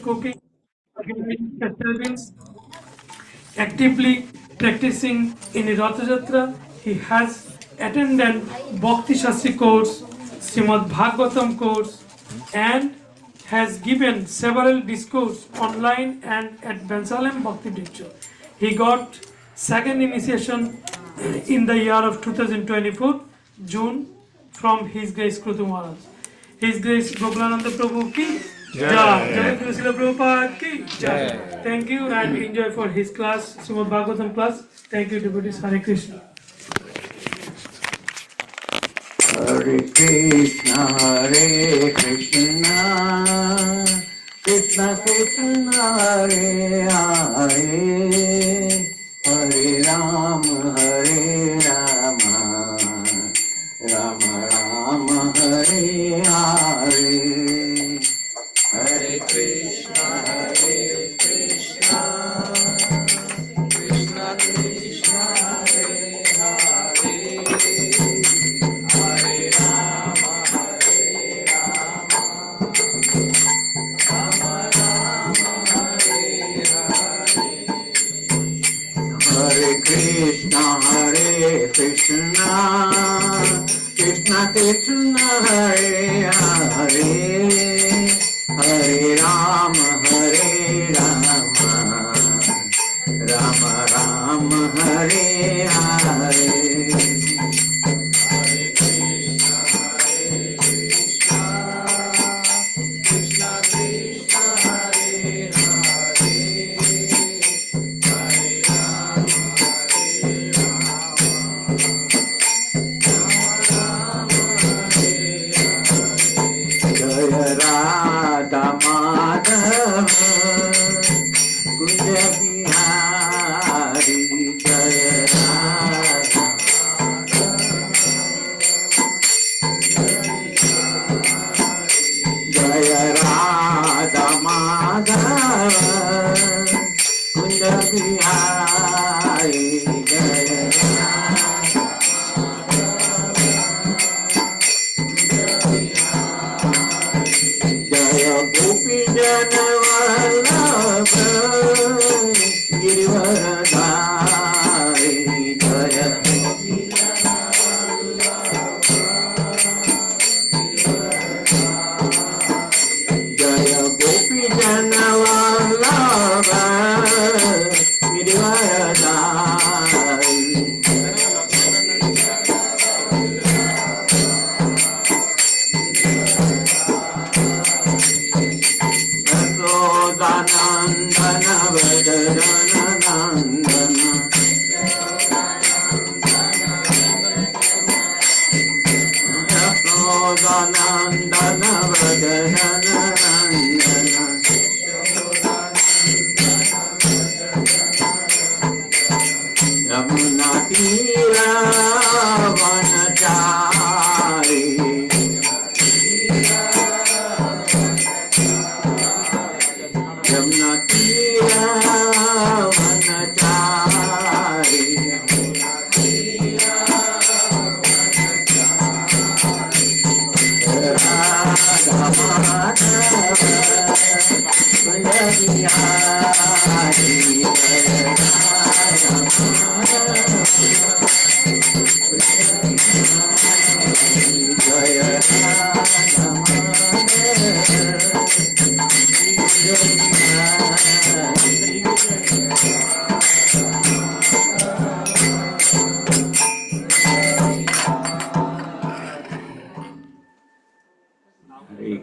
cooking, festivals, actively practicing in Ratha Jatra. He has attended Bhakti Shastri course, Srimad Bhagavatham course, and has given several discourses online and at Bensalem Bhakti Picture. He got second initiation in the year of 2024, June, from His Grace Krutu Maharaj. His Grace Gokulananda Prabhu ki Jai. Jai Guru Srila Prabhupada ki Jai. Thank you and enjoy for his class, Srimad Bhagavatam class. Thank you, devotees. Hare Krishna. Hare Krishna, Hare Krishna, Krishna Krishna, Hare Hare, Hare Rama, Hare Rama, Rama Rama, Hare Hare, Hare Krishna, Hare Krishna, Krishna Krishna, Hare Hare. Hare Krishna, Hare Krishna, Krishna Krishna, Hare Hare, Hare Rama, Hare Rama, Rama Rama, Hare Hare.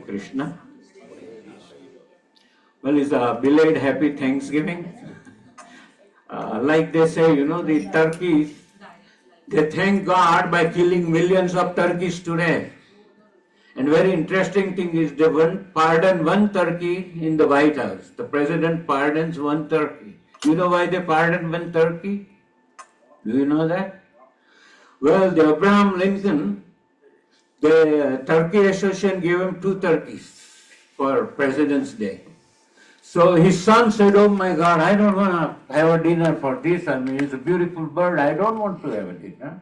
Krishna. Well, it's a belated happy Thanksgiving. Like they say, the turkeys, they thank God by killing millions of turkeys today. And very interesting thing is they pardon one turkey in the White House. The president pardons one turkey. You know why they pardon one turkey? Do you know that? Well, the Abraham Lincoln, the Turkey Association gave him 2 turkeys for President's Day. So his son said, oh my God, I don't want to have a dinner for this. I mean, it's a beautiful bird. I don't want to have a dinner.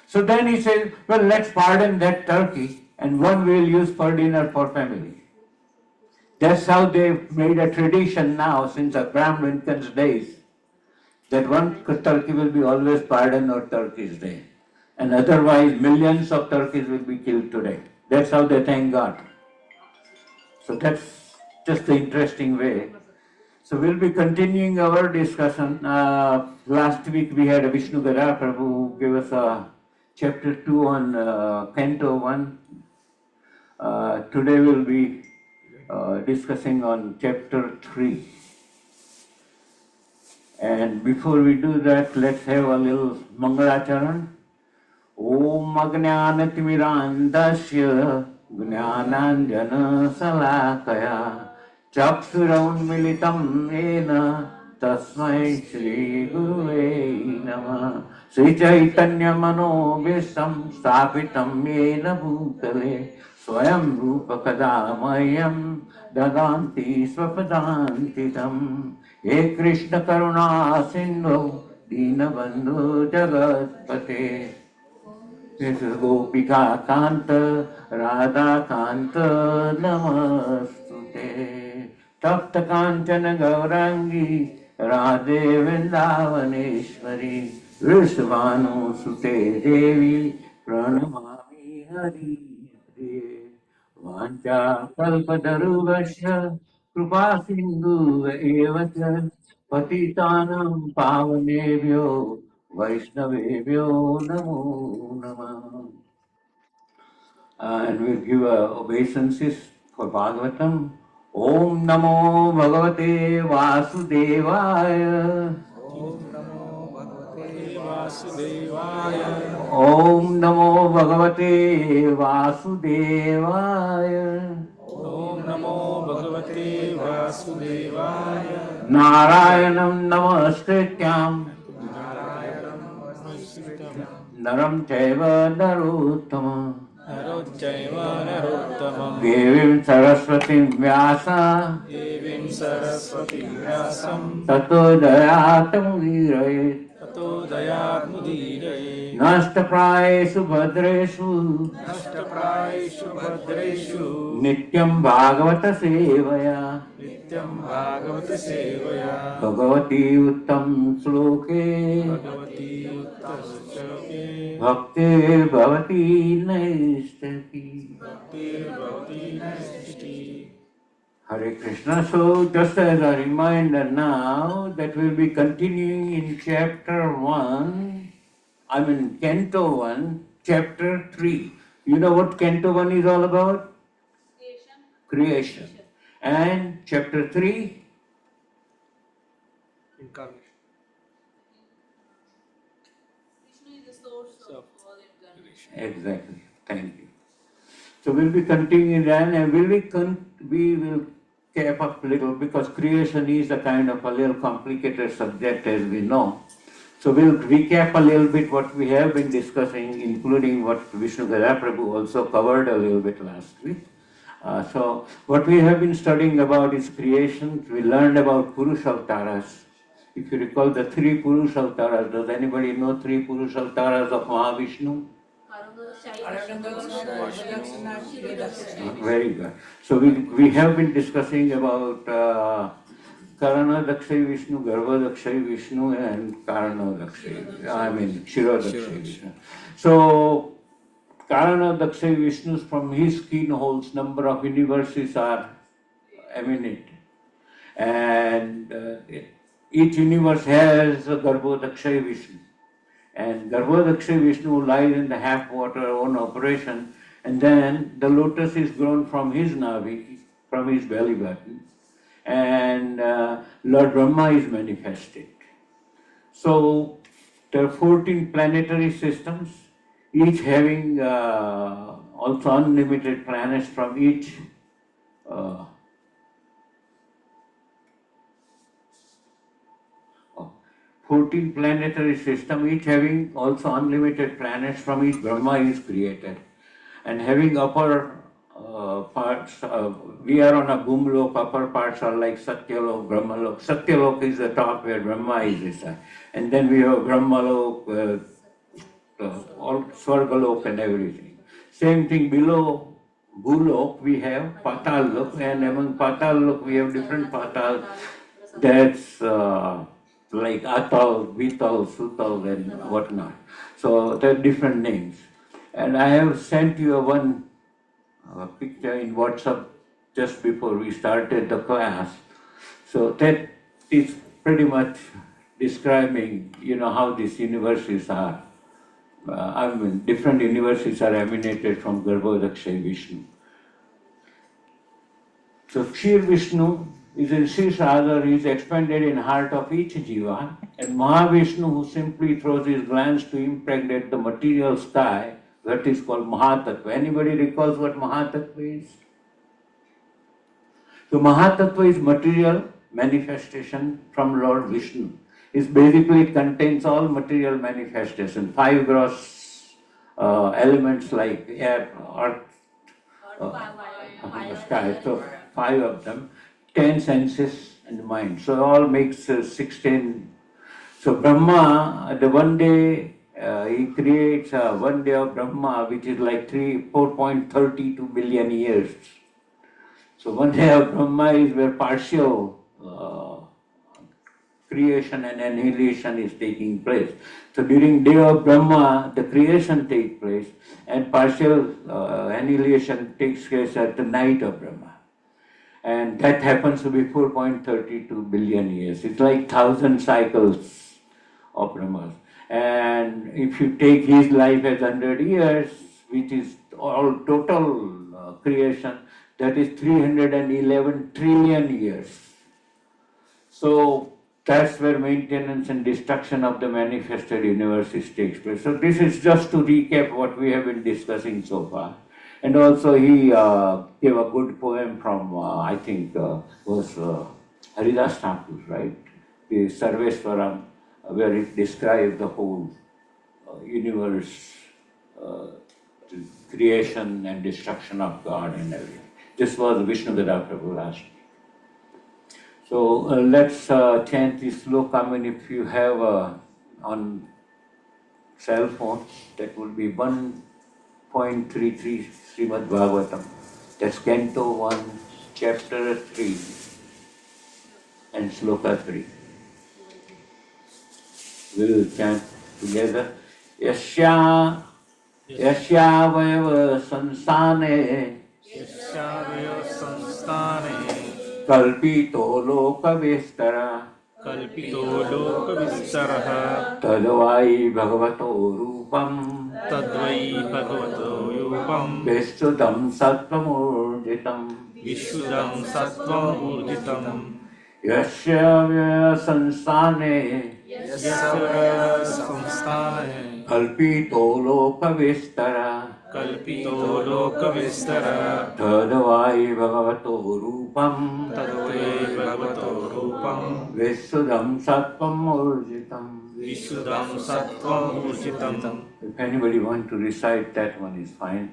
So then he said, well, let's pardon that turkey and one we'll use for dinner for family. That's how they made a tradition now since Abraham Lincoln's days, that one turkey will be always pardoned on Turkey's Day. And otherwise millions of turkeys will be killed today. That's how they thank God. So that's just the interesting way. So we'll be continuing our discussion. Last week we had Vishnu Gada Prabhu who gave us a chapter 2 on Canto 1. Today we'll be discussing on chapter 3. And before we do that, let's have a little Mangalacharan. Om Ajnanatimirandasya Jnananjana Salakaya Chaksuramilitam Yena Tasmai Shri Guruve Namah Sri Chaitanya Manobhistam Sthapitam Yena Bhutale Swayam Rupa Kadamayam Dadanti Swapadantitam He Krishna Karuna Sindhu Dinabandhu Jagatpate This is Gopika Kanta, Radha Kanta, Namastute. Tapta Kanchana Gaurangi, Radhe Vrindavaneshwari, Vrishabhanu Sute Devi, Pranamami Hari Hare. Vancha Kalpataruvasya, Krupa Sindhu Evacha, Patitanam Pavanebhyo, Vaishnavebhyo Namo Namah. And we'll give obeisances for Bhagavatam. Om Namo Bhagavate Vasudevaya. Om Namo Bhagavate Vasudevaya. Om Namo Bhagavate Vasudevaya. Narayanam Namaskrityam Naram Chaiva Narottamam Narotchaiva Narottamam Devim Saraswatim Vyasa Devim Saraswati Vyasam Tato Dayatam Virayet Tato Dayat Mudiraye Nashtaprayesu Bhadreshu Nashtapraishu Bhadreshu Nityam Bhagavata Sevaya Nityam Bhagavata Sevaya Bhagavati Uttam Sloke Bhagavati Uttasloke Bhakti Bhavati Naistaki Bhaktir Bhavati Nasti. Hare Krishna. So just as a reminder now that we'll be continuing in chapter 1, Canto 1, chapter 3. You know what Canto 1 is all about? Creation. And chapter 3? Incarnation. Vishnu is the source of all incarnation. Exactly. Thank you. So we'll be continuing then, and we will cap up a little because creation is a kind of a little complicated subject as we know. So we'll recap a little bit what we have been discussing, including what Vishnu Gada Prabhu also covered a little bit last week. So what we have been studying about is creation. We learned about Purusha Avtaras. If you recall the 3 Purusha Avtaras, does anybody know 3 Purusha Avtaras of Mahavishnu? Very good. So we have been discussing about Karana Dakshay Vishnu, Garbha Dakshay Vishnu, and Karana Dakshay, Shiro Dakshay Vishnu. So Karana Dakshay Vishnu, from his keynotes, number of universes are eminent. And each universe has a Garbha Dakshay Vishnu. And Garbhodakshay Vishnu lies in the half water on operation, and then the lotus is grown from his navi, from his belly button, and Lord Brahma is manifested. So there are 14 planetary systems, each having also unlimited planets from each 14 planetary system, each having also unlimited planets from each Brahma is created. And having upper parts, we are on a Bhumlok, upper parts are like Satyalok, Brahmalok. Satyalok is the top where Brahma is. And then we have Brahmalok, all Swargalok and everything. Same thing below Bhulok we have Patal Lok, and among Patal Lok we have different Patal. That's like Atal, Vital, Sutal, and whatnot. So there are different names. And I have sent you one picture in WhatsApp just before we started the class. So that is pretty much describing, how these universities are. Different universities are emanated from Garbhodakshay Vishnu. So Kshir Vishnu is in Srisada, is expanded in heart of each jiva, and Mahavishnu, who simply throws his glance to impregnate the material sky, that is called Mahatattva. Anybody recalls what Mahatattva is? So Mahatattva is material manifestation from Lord Vishnu. It basically contains all material manifestation, 5 gross elements like air, earth, sky. So 5 of them, 10 senses and mind. So all makes 16. So Brahma, the one day he creates 1 day of Brahma, which is like 4.32 billion years. So 1 day of Brahma is where partial creation and annihilation is taking place. So during day of Brahma, the creation takes place, and partial annihilation takes place at the night of Brahma. And that happens to be 4.32 billion years. It's like 1,000 cycles of Brahmas. And if you take his life as 100 years, which is all total creation, that is 311 trillion years. So that's where maintenance and destruction of the manifested universe takes place. So this is just to recap what we have been discussing so far. And also he gave a good poem from, I think, was Haridas Thakur, right? The Sarveswaram, where it described the whole universe, the creation and destruction of God and everything. This was Vishnugada Prabhu last week. So let's chant this sloka. I mean, if you have on cell phone, that will be 1.33 Srimad Bhagavatam. That's Canto 1, Chapter 3 and Sloka 3. We'll chant together. Yasya Vayava Sansane यस्यावय संस्थाने Kalpito Loka Vistara कल्पितो लोकविस्तरः Tadvai Bhagavato Rupam तद्वै भगवतो रूपम् Vistudam Sattvam विशुद्धं सत्त्वम् ऊर्जितम् Yasya Sansane यस्य संस्थाने Kalpito Loka Vistara कल्पितो लोकविस्तरः Tadvai Bhagavato Rupam तद्वै भगवतो रूपम् Vistudam Sattvam Urjitam. विशुद्धं सत्त्वम् ऊर्जितम्. If anybody wants to recite that one is fine.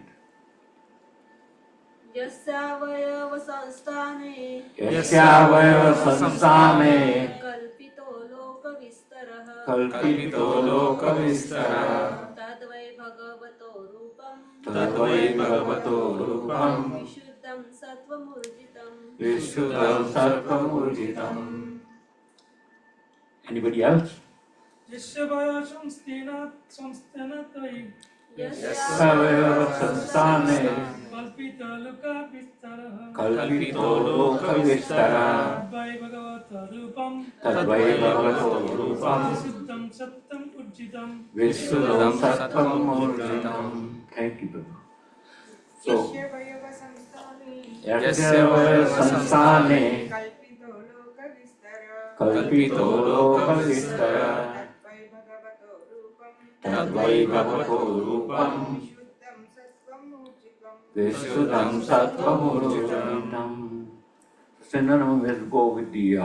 यस्यावयव संस्थाने Yasyavaya Sansane कल्पितो लोकविस्तरः कल्पितो लोकविस्तरः तद्वै भगवतो रूपम् तद्वै भगवतो रूपम् विशुद्धं सत्त्वमूर्जितम् Vishuddham Sattvam Urjitam. Anybody else? Yashavaya samstena tvai Yasyavaya Sansane kalpita loka vistaraha Kalpito Loka Vistara Tadvai Bhagavata Rupam Tadvai Bhagavato Rupam Siddham Sattam Ujjitam Vishuddham Sattvam Urjitam. Thank you, Prabhu. So, Yasyavaya Sansane Kalpito Loka Vistara Tadvai Bhagavato Rupam Vishuddham Sattvam Urjitam. So now we'll go with the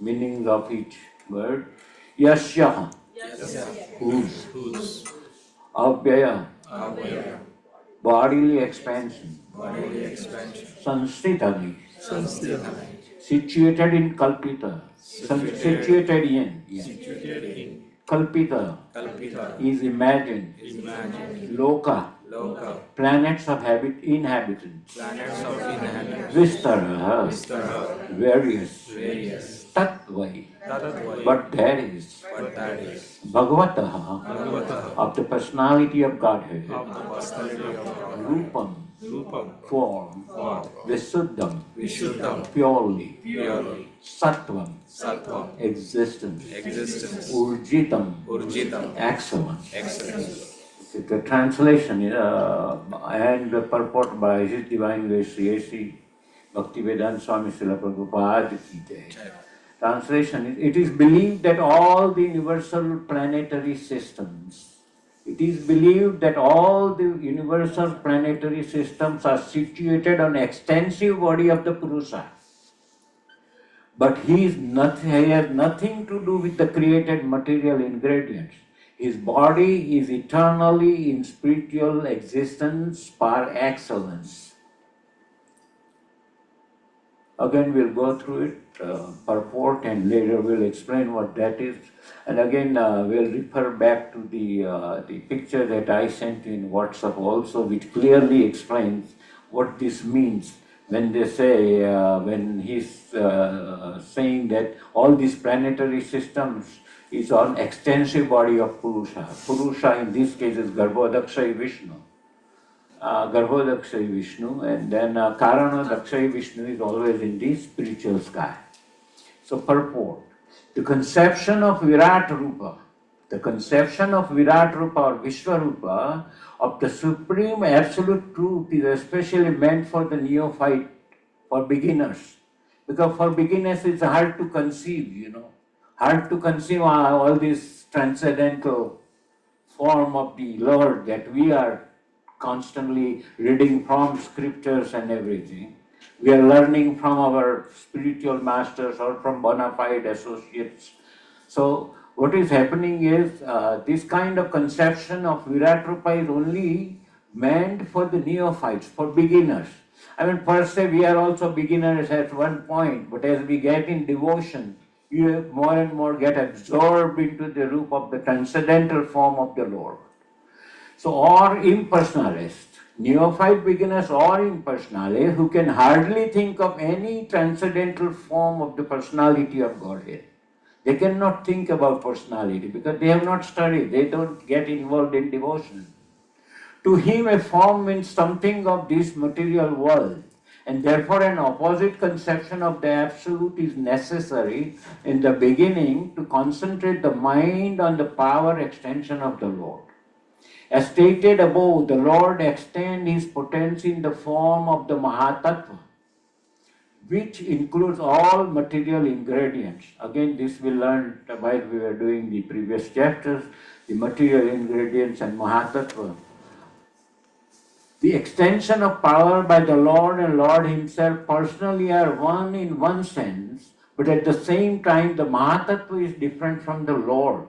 meanings of each word. Yasya, whose, Avyaya, bodily expansion, Sanstitani, situated in Kalpita, situated in Kalpita is imagined, Loka Loka, planets of inhabitants, planets of inhabitants, Vistara, Vistara, various, various, Tatvai, Tatatva, but there is but that is Bhagavataha, Bhagavata, of the personality of Godhead, of the personality of God, Rupam, Rupam, form, form, Visuddham, Vishuddham, purely, purely, Sattvam, Sattvam, existence, existence, Urjitam, Urjitam, excellence. excellence. The translation and the purport by His Divine Grace Sri A.C. Bhaktivedanta Swami Srila Prabhupada Ki Jai. Translation is, it is believed that all the universal planetary systems, it is believed that all the universal planetary systems are situated on extensive body of the Purusha. But he has nothing to do with the created material ingredients. His body is eternally in spiritual existence par excellence. Again, we'll go through it, purport, and later we'll explain what that is. And again, we'll refer back to the picture that I sent in WhatsApp also, which clearly explains what this means when they say, when he's saying that all these planetary systems is on extensive body of Purusha. Purusha in this case is Garbhodakshai Vishnu. Garbhodakshai Vishnu, and then Karanodakshai Vishnu is always in the spiritual sky. So purport. The conception of Virat Rupa, the conception of Virat Rupa or Vishwarupa of the supreme absolute truth is especially meant for the neophyte, for beginners. Because for beginners it's hard to conceive, hard to conceive all this transcendental form of the Lord that we are constantly reading from scriptures and everything. We are learning from our spiritual masters or from bona fide associates. So what is happening is this kind of conception of Virat Rupa is only meant for the neophytes, for beginners. I mean, per se, we are also beginners at one point, but as we get in devotion, you more and more get absorbed into the root of the transcendental form of the Lord. So, or impersonalist, neophyte beginners or impersonalists who can hardly think of any transcendental form of the personality of Godhead. They cannot think about personality because they have not studied, they don't get involved in devotion. To him, a form means something of this material world, and therefore an opposite conception of the absolute is necessary in the beginning to concentrate the mind on the power extension of the Lord. As stated above, the Lord extends his potency in the form of the Mahatattva, which includes all material ingredients. Again, this we learned while we were doing the previous chapters, the material ingredients and Mahatattva. The extension of power by the Lord and Lord himself personally are one in one sense, but at the same time the Mahatattva is different from the Lord.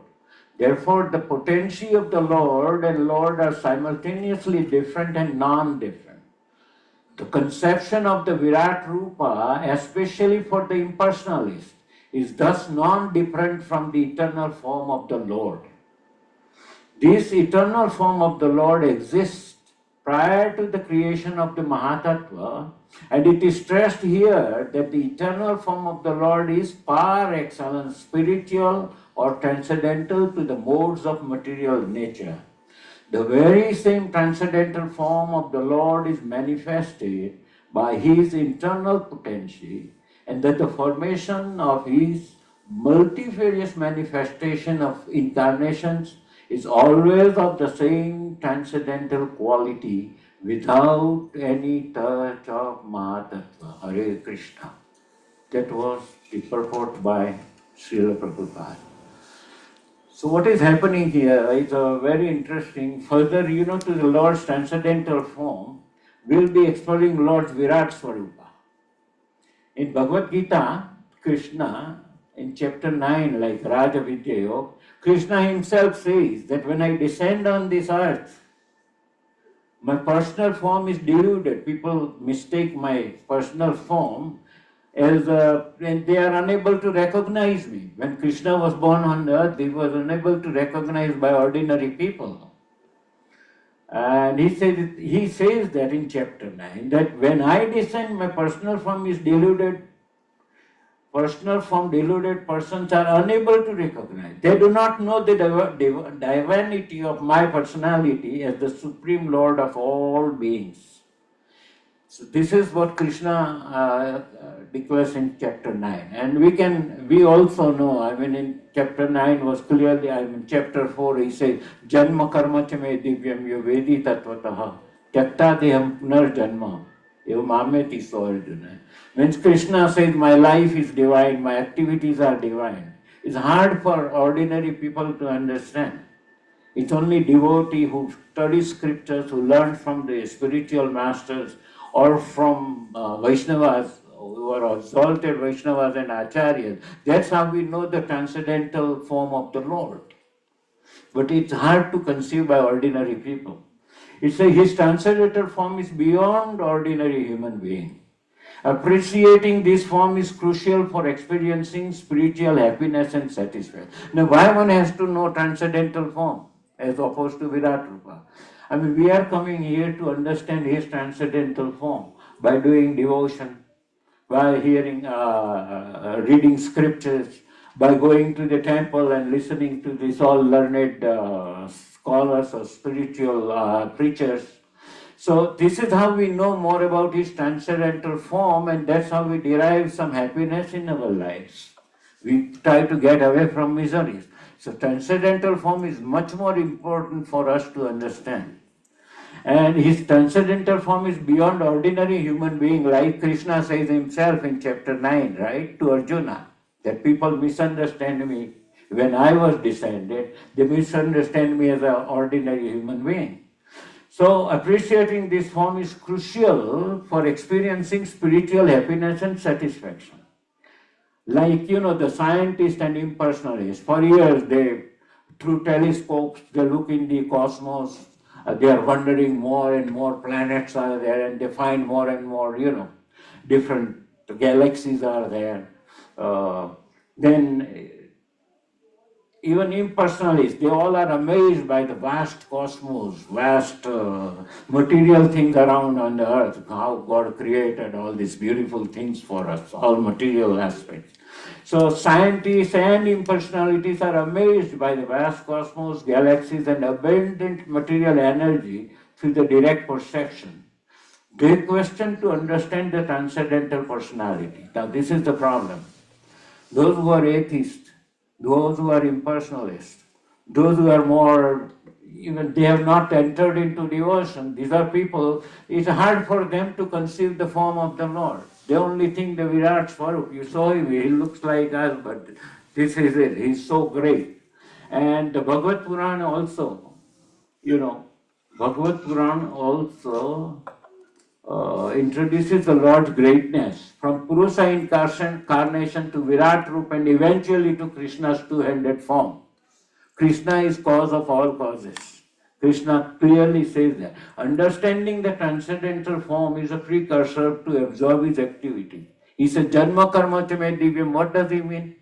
Therefore, the potency of the Lord and Lord are simultaneously different and non-different. The conception of the Virat Rupa, especially for the impersonalist, is thus non-different from the eternal form of the Lord. This eternal form of the Lord exists prior to the creation of the Mahatattva, and it is stressed here that the eternal form of the Lord is par excellence spiritual or transcendental to the modes of material nature. The very same transcendental form of the Lord is manifested by his internal potency, and that the formation of his multifarious manifestation of incarnations is always of the same transcendental quality without any touch of Mahatattva. Hare Krishna. That was the purport by Srila Prabhupada. So what is happening here is very interesting. Further, to the Lord's transcendental form, we'll be exploring Lord's Virat Swarupa. In Bhagavad Gita, Krishna, in chapter 9, like Raja Vidya, Krishna himself says that when I descend on this earth, my personal form is deluded. People mistake my personal form as and they are unable to recognize me. When Krishna was born on earth, he was unable to recognize by ordinary people. And he says that in chapter 9, that when I descend, my personal form is deluded. Personal form deluded persons are unable to recognize. They do not know the divinity of my personality as the supreme Lord of all beings. So this is what Krishna declares in chapter 9. And we also know, in chapter 9 was clearly, chapter 4 he says, Janma karma cha me divyam yovedi tattvataha tyakta deham punar janma evamameti so Arjuna. Means Krishna says, my life is divine, my activities are divine. It's hard for ordinary people to understand. It's only devotee who study scriptures, who learn from the spiritual masters or from Vaishnavas, who are exalted Vaishnavas and Acharyas. That's how we know the transcendental form of the Lord. But it's hard to conceive by ordinary people. His transcendental form is beyond ordinary human being. Appreciating this form is crucial for experiencing spiritual happiness and satisfaction. Now, why one has to know transcendental form as opposed to Virat Rupa? We are coming here to understand his transcendental form by doing devotion, by hearing, reading scriptures, by going to the temple and listening to these all learned scholars or spiritual preachers. So this is how we know more about his transcendental form, and that's how we derive some happiness in our lives. We try to get away from miseries. So transcendental form is much more important for us to understand. And his transcendental form is beyond ordinary human being, like Krishna says himself in chapter 9, right, to Arjuna, that people misunderstand me. When I was descended, they misunderstand me as an ordinary human being. So appreciating this form is crucial for experiencing spiritual happiness and satisfaction. Like, the scientists and impersonalists, for years through telescopes, they look in the cosmos, they are wondering more and more planets are there, and they find more and more, different galaxies are there. Then even impersonalists, they all are amazed by the vast cosmos, vast material things around on the earth, how God created all these beautiful things for us, all material aspects. So scientists and impersonalities are amazed by the vast cosmos, galaxies, and abundant material energy through the direct perception. They question to understand the transcendental personality. Now this is the problem. Those who are atheists, those who are impersonalists, those who are more, even they have not entered into devotion, these are people, it's hard for them to conceive the form of the Lord. They only think the Virat Swarup. You saw him, he looks like us, but this is it, he's so great. And the Bhagavad Purana also, Bhagavad Purana also introduces the Lord's greatness from Purusa incarnation to Virat Rupa and eventually to Krishna's two-handed form. Krishna is cause of all causes. Krishna clearly says that. Understanding the transcendental form is a precursor to absorb his activity. He says, Janma karma cha me divyam. What does he mean?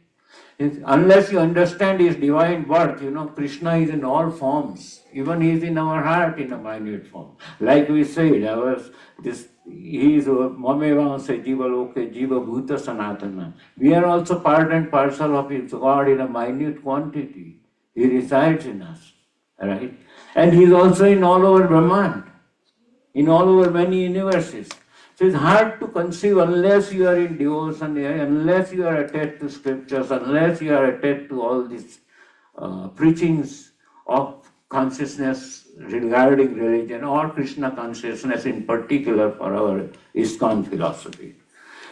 Unless you understand his divine birth, Krishna is in all forms. Even he is in our heart in a minute form. Like we said, he is Mamevansa Jiva Loke Jiva Bhuta Sanatana. We are also part and parcel of his God in a minute quantity. He resides in us. Right? And he is also in all over Brahman, in all over many universes. So it's hard to conceive unless you are in devotion, unless you are attached to scriptures, unless you are attached to all these preachings of consciousness regarding religion or Krishna consciousness in particular for our ISKCON philosophy.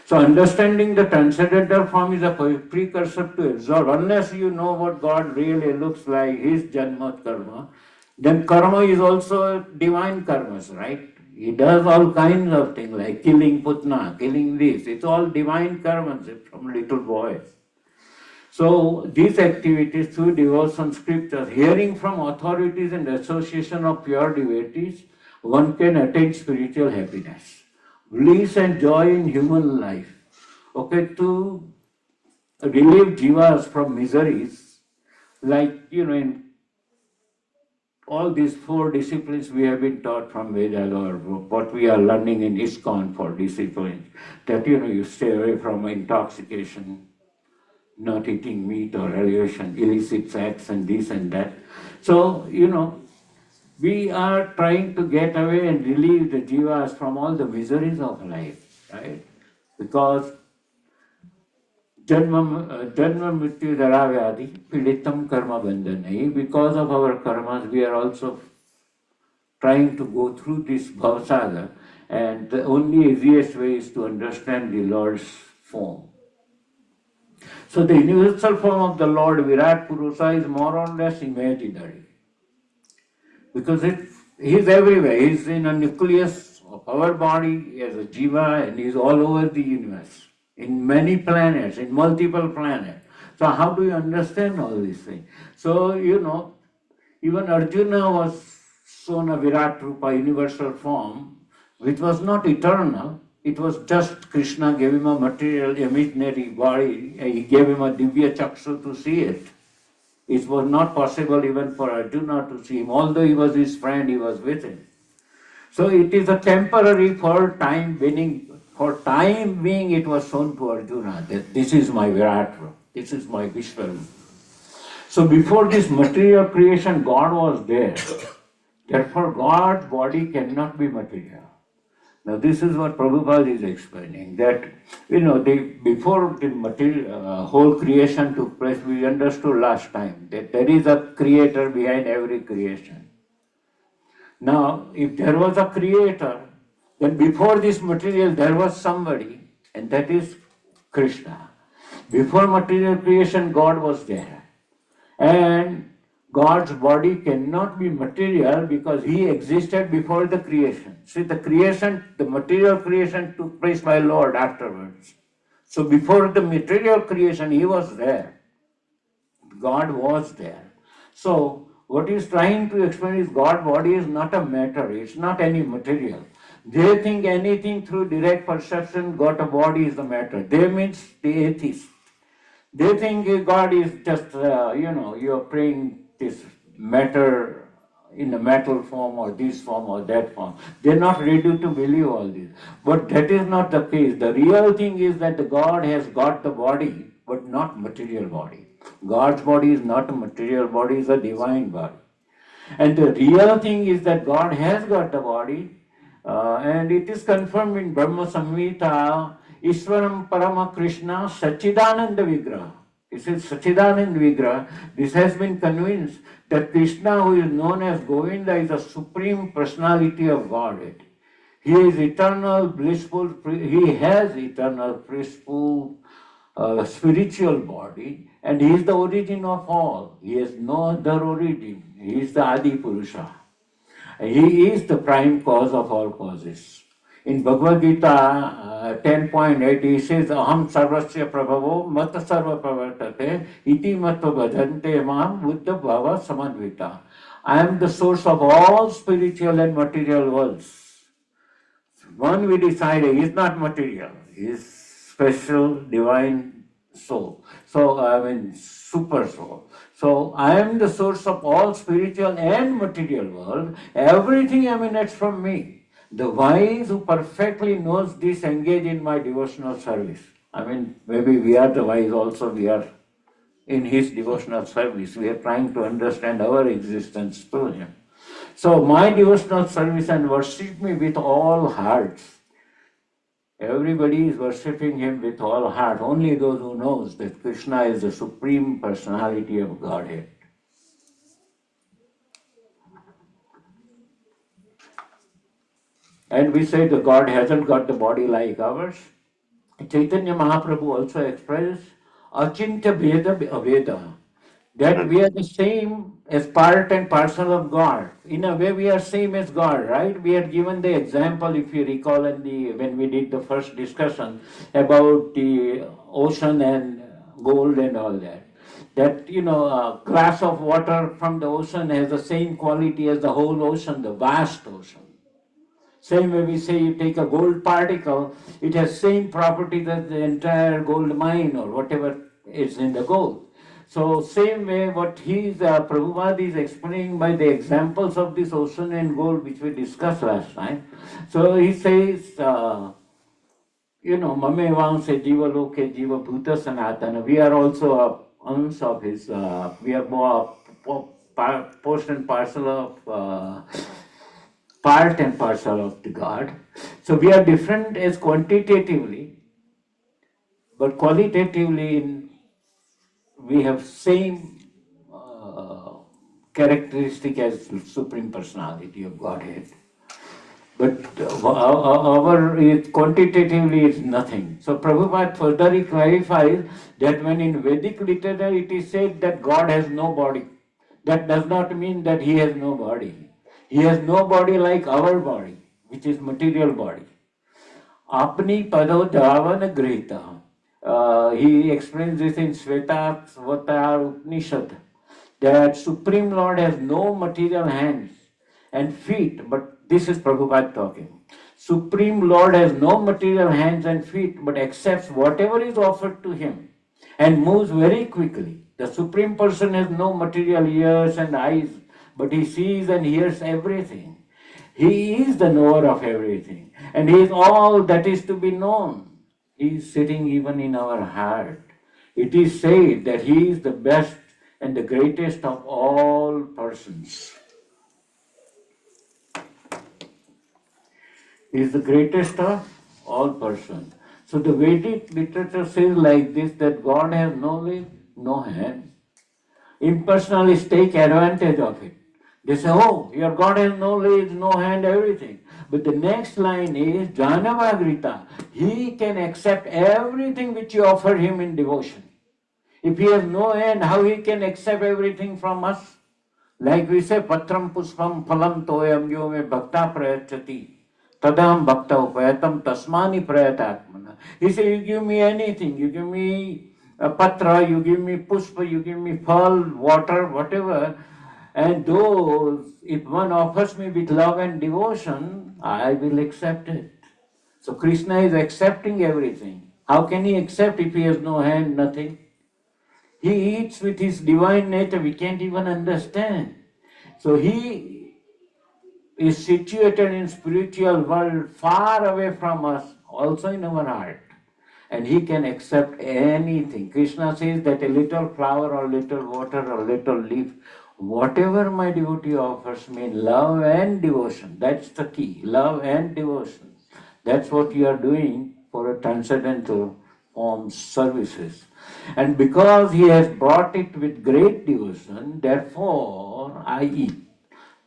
So understanding the transcendental form is a precursor to absorb. Unless you know what God really looks like, his Janma karma, then karma is also divine karmas, right? He does all kinds of things like killing Putna, killing this. It's all divine karmas from little boys. So these activities through devotion scriptures, hearing from authorities and association of pure devotees, one can attain spiritual happiness, bliss and joy in human life. Okay, to relieve jivas from miseries, like in all these four disciplines we have been taught from Vedas, or what we are learning in ISKCON for disciplines, that you stay away from intoxication, not eating meat or elevation, illicit sex and this and that. So, we are trying to get away and relieve the jivas from all the miseries of life, right? Because Janma Mrityu Jara Vyadhi Piditam Karma Bandhanai. Because of our karmas, we are also trying to go through this bhavasaga, and the only easiest way is to understand the Lord's form. So the universal form of the Lord Virat Purusa is more or less imaginary, because he is everywhere. He is in a nucleus of our body as a jiva, and he is all over the universe, in many planets, in multiple planets. So how do you understand all these things? So, even Arjuna was shown a Virat Rupa, universal form, which was not eternal. It was just Krishna gave him a material, imaginary body. He gave him a Divya Chakshu to see it. It was not possible even for Arjuna to see him. Although he was his friend, he was with him. So it is a temporary for time being. For time being, it was shown to Arjuna that this is my Virat Rupa, this is my Vishwarupa. So before this material creation, God was there. Therefore, God's body cannot be material. Now, this is what Prabhupada is explaining, that, before the material, whole creation took place, we understood last time that there is a creator behind every creation. Now, if there was a creator, then before this material, there was somebody, and that is Krishna. Before material creation, God was there. And God's body cannot be material because he existed before the creation. See, the material creation took place by Lord afterwards. So before the material creation, he was there. God was there. So what he's trying to explain is God's body is not a matter, it's not any material. They think anything through direct perception, God a body is the matter. They means the atheist. They think God is just, you're praying this matter in a metal form or this form or that form. They're not ready to believe all this. But that is not the case. The real thing is that the God has got the body, but not material body. God's body is not a material body, it's a divine body. And the real thing is that God has got the body, and it is confirmed in Brahma Samhita, Ishwaram Parama Krishna Sachidananda Vigraha. This is Sachidananda Vigraha. This has been convinced that Krishna, who is known as Govinda, is the supreme personality of Godhead. He is eternal, blissful, he has eternal, blissful, spiritual body, and he is the origin of all. He has no other origin. He is the Adi Purusha. He is the prime cause of all causes. In Bhagavad Gita 10.8, he says, Aham sarvasya prabhavo mata sarva pravartate iti matva bhajante mam buddha bhava samadvita. I am the source of all spiritual and material worlds. One we decided is not material, is special divine soul. So, super soul. So, I am the source of all spiritual and material world. Everything emanates from me. The wise who perfectly knows this engage in my devotional service. Maybe we are the wise also, we are in his devotional service. We are trying to understand our existence through him. So my devotional service and worship me with all hearts. Everybody is worshipping him with all heart. Only those who knows that Krishna is the supreme personality of Godhead. And we say the God hasn't got the body like ours. Chaitanya Mahaprabhu also expresses Achintya Veda Aveda, that we are the same as part and parcel of God. In a way, we are same as God, right? We are given the example, if you recall, when we did the first discussion about the ocean and gold and all that. That, a glass of water from the ocean has the same quality as the whole ocean, the vast ocean. Same way we say you take a gold particle, it has same properties as the entire gold mine or whatever is in the gold. So same way what Prabhupada is explaining by the examples of this ocean and gold which we discussed last time. So he says, Mame Vamse Jiva Loke Jiva Bhuta Sanatana. We are also a ounce of his, we are more portion and parcel of, part and parcel of the God. So we are different as quantitatively, but qualitatively we have same characteristic as Supreme Personality of Godhead. But quantitatively is nothing. So Prabhupada further he clarifies that when in Vedic literature it is said that God has no body, that does not mean that he has no body. He has no body like our body, which is material body. Apni pado dhavan grihita. He explains this in Sveta Upanishad that Supreme Lord has no material hands and feet, but this is Prabhupada talking. Supreme Lord has no material hands and feet, but accepts whatever is offered to him and moves very quickly. The Supreme Person has no material ears and eyes, but he sees and hears everything. He is the knower of everything, and he is all that is to be known. He is sitting even in our heart. It is said that he is the best and the greatest of all persons. He is the greatest of all persons. So the Vedic literature says like this, that God has no leg, no hand. Impersonalists take advantage of it. They say, oh, your God has no legs, no hand, everything. But the next line is Janavagrita. He can accept everything which you offer him in devotion. If he has no hand, how he can accept everything from us? Like we say, Patram Puspam Phalam Toyam Yo Me Bhakta Prayachati. Tadam Bhakta Upayatam Tasmani Prayatatmana. He said, you give me anything, you give me a patra, you give me puspa, you give me phal, water, whatever, and those, if one offers me with love and devotion, I will accept it. So Krishna is accepting everything. How can he accept if he has no hand, nothing? He eats with his divine nature, we can't even understand. So he is situated in spiritual world far away from us, also in our heart. And he can accept anything. Krishna says that a little flower or little water or little leaf, whatever my devotee offers me, love and devotion, that's the key, love and devotion. That's what you are doing for a transcendental form services. And because he has brought it with great devotion, therefore I eat.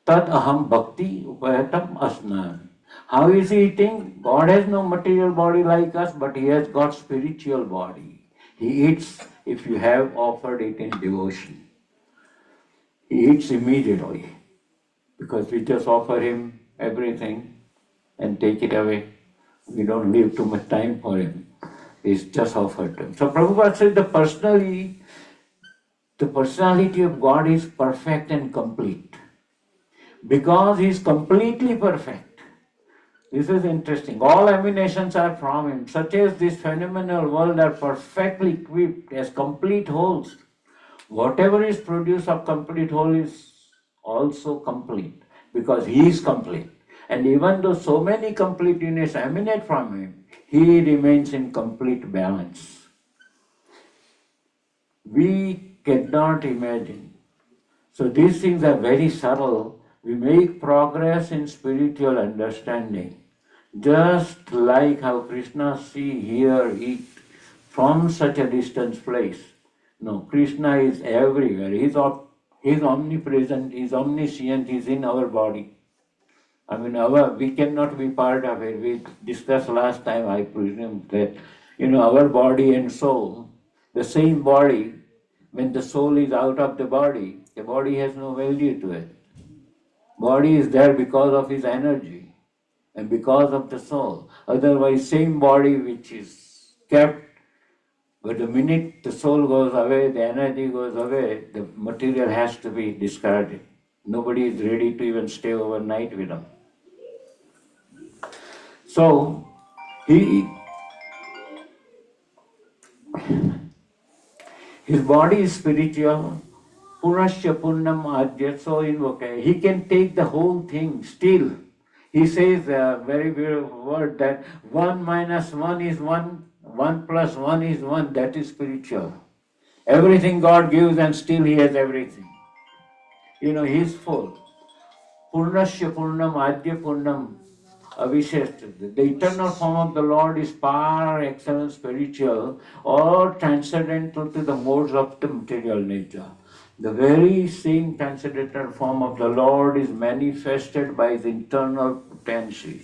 Tad aham bhakti upayatam asnami. How is he eating? God has no material body like us, but he has got spiritual body. He eats if you have offered it in devotion. He eats immediately because we just offer him everything and take it away. We don't leave too much time for him. It's just offered to him. So Prabhupada said the personality of God is perfect and complete. Because he is completely perfect. This is interesting. All emanations are from him, such as this phenomenal world are perfectly equipped as complete wholes. Whatever is produced of complete whole is also complete, because he is complete. And even though so many complete units emanate from him, he remains in complete balance. We cannot imagine. So these things are very subtle. We make progress in spiritual understanding. Just like how Krishna see, hear, eat from such a distant place. No, Krishna is everywhere. He's omnipresent, he's omniscient, he's in our body. I mean, we cannot be part of it. We discussed last time, I presume, that, our body and soul, the same body, when the soul is out of the body has no value to it. Body is there because of his energy and because of the soul. Otherwise, same body which is kept, but the minute the soul goes away, the energy goes away, the material has to be discarded. Nobody is ready to even stay overnight with them. So, he His body is spiritual. Purnasya Purnam Adya, so invoke. He can take the whole thing still. He says a very beautiful word that 1 minus 1 is 1, 1 plus 1 is 1, that is spiritual. Everything God gives and still He has everything. He is full. Purnasya Purnam Adya Purnam Avisheshta. The eternal form of the Lord is par excellence spiritual or transcendental to the modes of the material nature. The very same transcendental form of the Lord is manifested by the internal potency.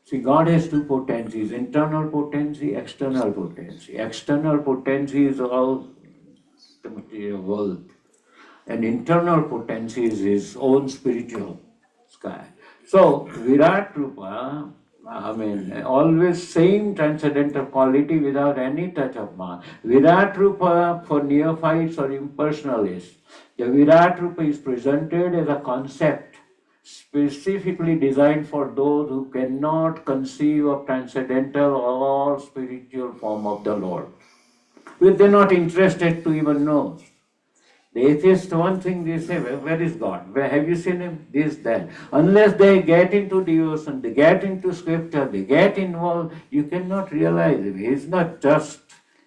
See, God has two potencies, internal potency, external potency. External potency is all the material world, and internal potency is His own spiritual sky. So, Virat Rupa, always same transcendental quality without any touch of man. Virat Rupa for neophytes or impersonalists, the Virat Rupa is presented as a concept specifically designed for those who cannot conceive of transcendental or spiritual form of the Lord. They're not interested to even know. The atheist, one thing they say, where is God? Where have you seen Him? This, that. Unless they get into devotion, they get into scripture, they get involved, you cannot realize Him. He is not just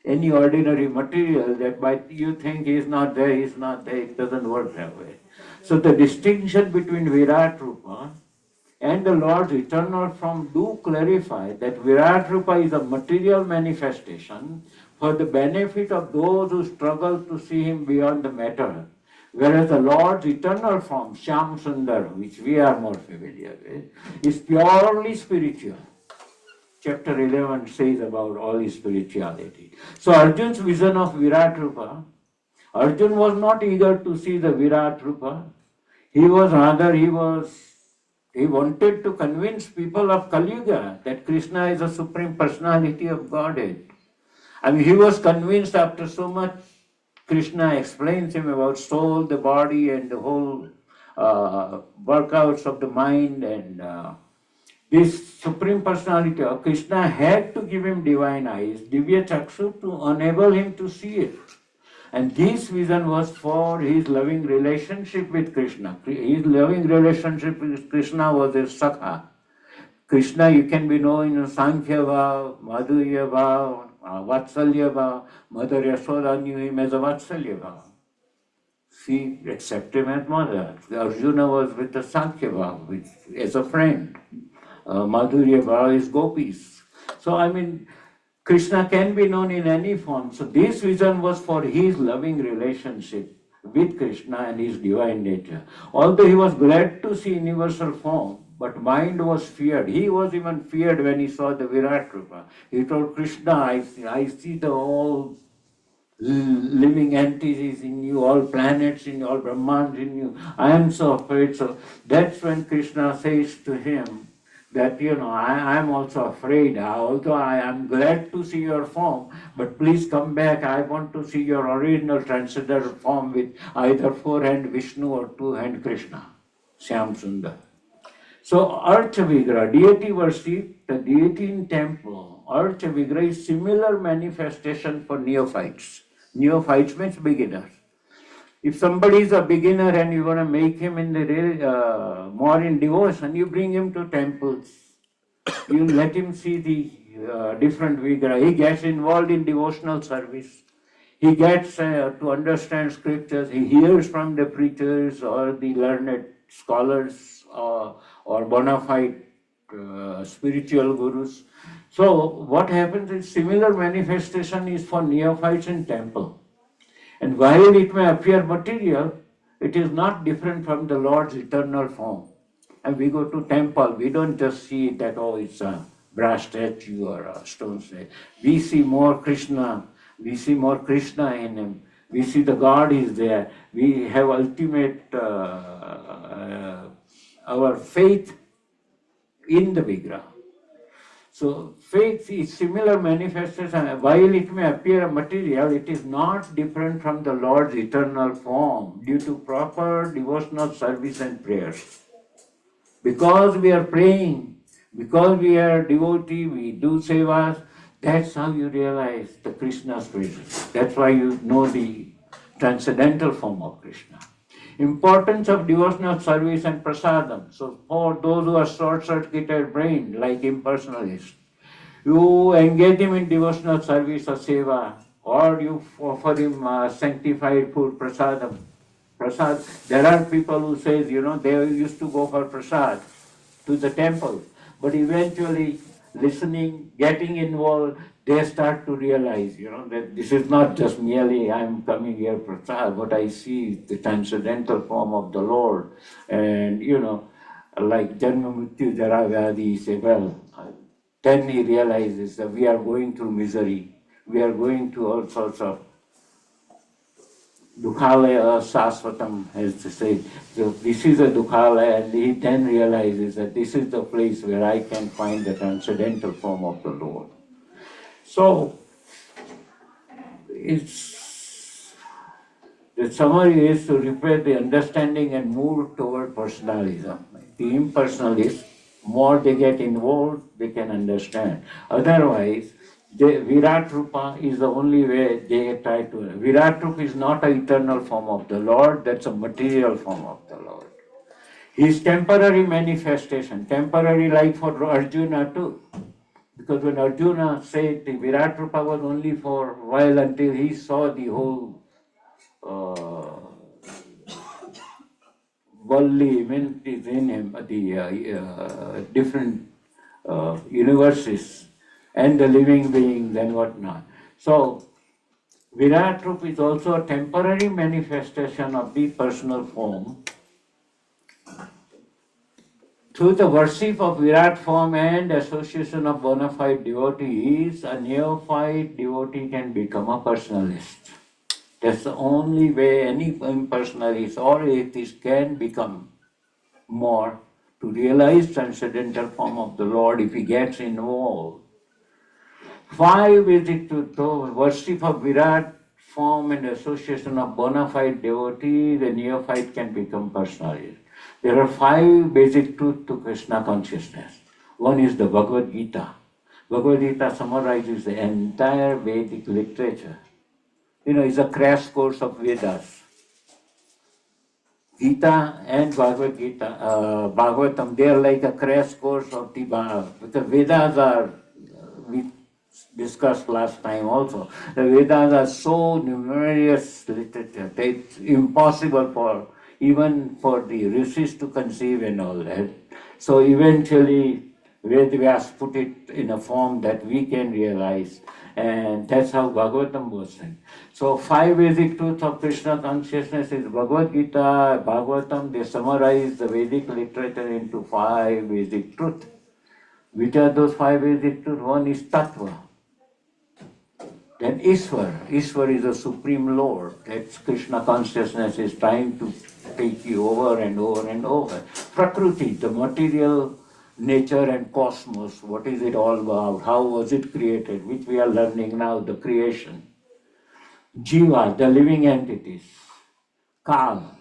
any ordinary material that by you think He is not there, He is not there. It doesn't work that way. So the distinction between Virat Rupa and the Lord's eternal form do clarify that Virat Rupa is a material manifestation for the benefit of those who struggle to see Him beyond the matter. Whereas the Lord's eternal form, Shyam Sundar, which we are more familiar with, is purely spiritual. Chapter 11 says about all His spirituality. So Arjun's vision of Virat Rupa, Arjun was not eager to see the Virat Rupa. He wanted to convince people of Kali Yuga that Krishna is the Supreme Personality of Godhead. He was convinced after so much Krishna explains him about soul, the body, and the whole workouts of the mind, and this Supreme Personality of Krishna had to give him divine eyes, Divya Chakshu, to enable him to see it. And this vision was for his loving relationship with Krishna. His loving relationship with Krishna was a Sakha. Krishna, you can be known in Sankhya Bhav, Madhurya Bhav, Vatsalya Bhav. Mother Yashoda knew him as a Vatsalya Bhav. She accepted him as mother. Arjuna was with the Sankhya Bhav, as a friend. Madhurya Bhav is gopis. So Krishna can be known in any form. So this vision was for his loving relationship with Krishna and his divine nature. Although he was glad to see universal form, but mind was feared. He was even feared when he saw the Virat Rupa. He told Krishna, I see the all living entities in you, all planets in you, all Brahmans in you. I am so afraid. So that's when Krishna says to him that, I am also afraid. Although I am glad to see your form, but please come back. I want to see your original transcendental form with either four-hand Vishnu or two-hand Krishna, Shyam Sundar. So Archa Vigraha, deity worship, the deity in temple, Archa Vigraha is similar manifestation for neophytes. Neophytes means beginners. If somebody is a beginner and you want to make him more in devotion, you bring him to temples. You let him see the different Vigraha. He gets involved in devotional service. He gets to understand scriptures. He hears from the preachers or the learned scholars or bona fide spiritual gurus. So what happens is similar manifestation is for neophytes in temple. And while it may appear material, it is not different from the Lord's eternal form. And we go to temple, we don't just see that, it's a brass statue or a stone statue. We see more Krishna. We see more Krishna in him. We see the God is there. We have ultimate, our faith in the Vigraha. So faith is similar manifestation. While it may appear a material, it is not different from the Lord's eternal form due to proper devotional service and prayers. Because we are praying, because we are devotee, we do sevas, That's how you realize the Krishna's presence. That's why you know the transcendental form of Krishna. Importance of devotional service and prasadam. So for those who are short-circuited brain, like impersonalists, you engage him in devotional service or seva, or you offer him sanctified food, prasadam. Prasad. There are people who say, they used to go for prasad to the temple, but eventually listening, getting involved, they start to realize, that this is not just merely I'm coming here for prasad, but I see the transcendental form of the Lord. And, like Janma Mrityu Jara Vyadi, he say, well, then he realizes that we are going through misery. We are going through all sorts of Dukhalaya Sasvatam, as to say. So this is a Dukhalaya, and he then realizes that this is the place where I can find the transcendental form of the Lord. So, the summary is to repair the understanding and move toward personalism. The impersonalists, more they get involved, they can understand. Otherwise, Virat Rupa is the only way they try to. Virat Rupa is not an eternal form of the Lord, that's a material form of the Lord. His temporary manifestation, temporary like for Arjuna too. Because when Arjuna said the Virat Rupa was only for a while until he saw the whole worldly event is in him, the different universes and the living beings and whatnot. So, Virat Rupa is also a temporary manifestation of the personal form. Through the worship of Virat form and association of bona fide devotees, a neophyte devotee can become a personalist. That's the only way any impersonalist or atheist can become more to realize transcendental form of the Lord if he gets involved. 5 is it to worship of Virat form and association of bona fide devotee, the neophyte can become personalist. There are 5 basic truths to Krishna consciousness. One is the Bhagavad Gita. Bhagavad Gita summarizes the entire Vedic literature. It's a crash course of Vedas. Gita and Bhagavad Gita, Bhagavatam, they are like a crash course of the because Vedas are, we discussed last time also, the Vedas are so numerous literature that it's impossible for even for the rishis to conceive and all that. So eventually Vedas put it in a form that we can realize, and that's how Bhagavatam was sent. So 5 basic truths of Krishna consciousness is Bhagavad Gita, Bhagavatam, they summarize the Vedic literature into 5 basic truths. Which are those 5 basic truths? One is Tattva. Then Ishwar. Ishwar is the Supreme Lord. That's Krishna consciousness is trying to take you over and over and over. Prakriti, the material nature and cosmos. What is it all about? How was it created? Which we are learning now, the creation. Jiva, the living entities. Kal,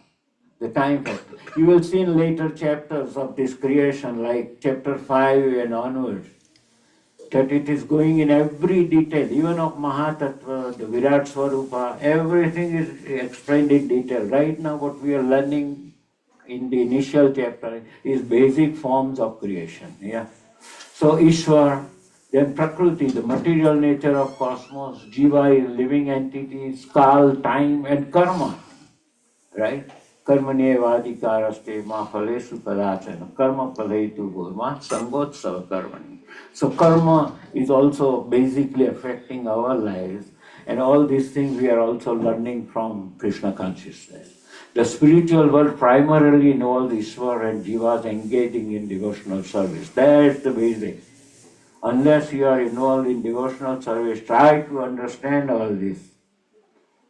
the time factor. You will see in later chapters of this creation, like chapter 5 and onwards, that it is going in every detail, even of Mahatattva, the Virat Swarupa, everything is explained in detail. Right now what we are learning in the initial chapter is basic forms of creation. Yeah. So Ishwar, then Prakriti, the material nature of cosmos, Jiva is living entities, Kal, time, and Karma. Right? Karmanevadikaraste ma phalesu kadachana karma phalaitu bhurma sangotsava karmani. So karma is also basically affecting our lives, and all these things we are also learning from Krishna consciousness. The spiritual world primarily involves Ishwar and Jivas engaging in devotional service. That's the basic. Unless you are involved in devotional service, try to understand all this.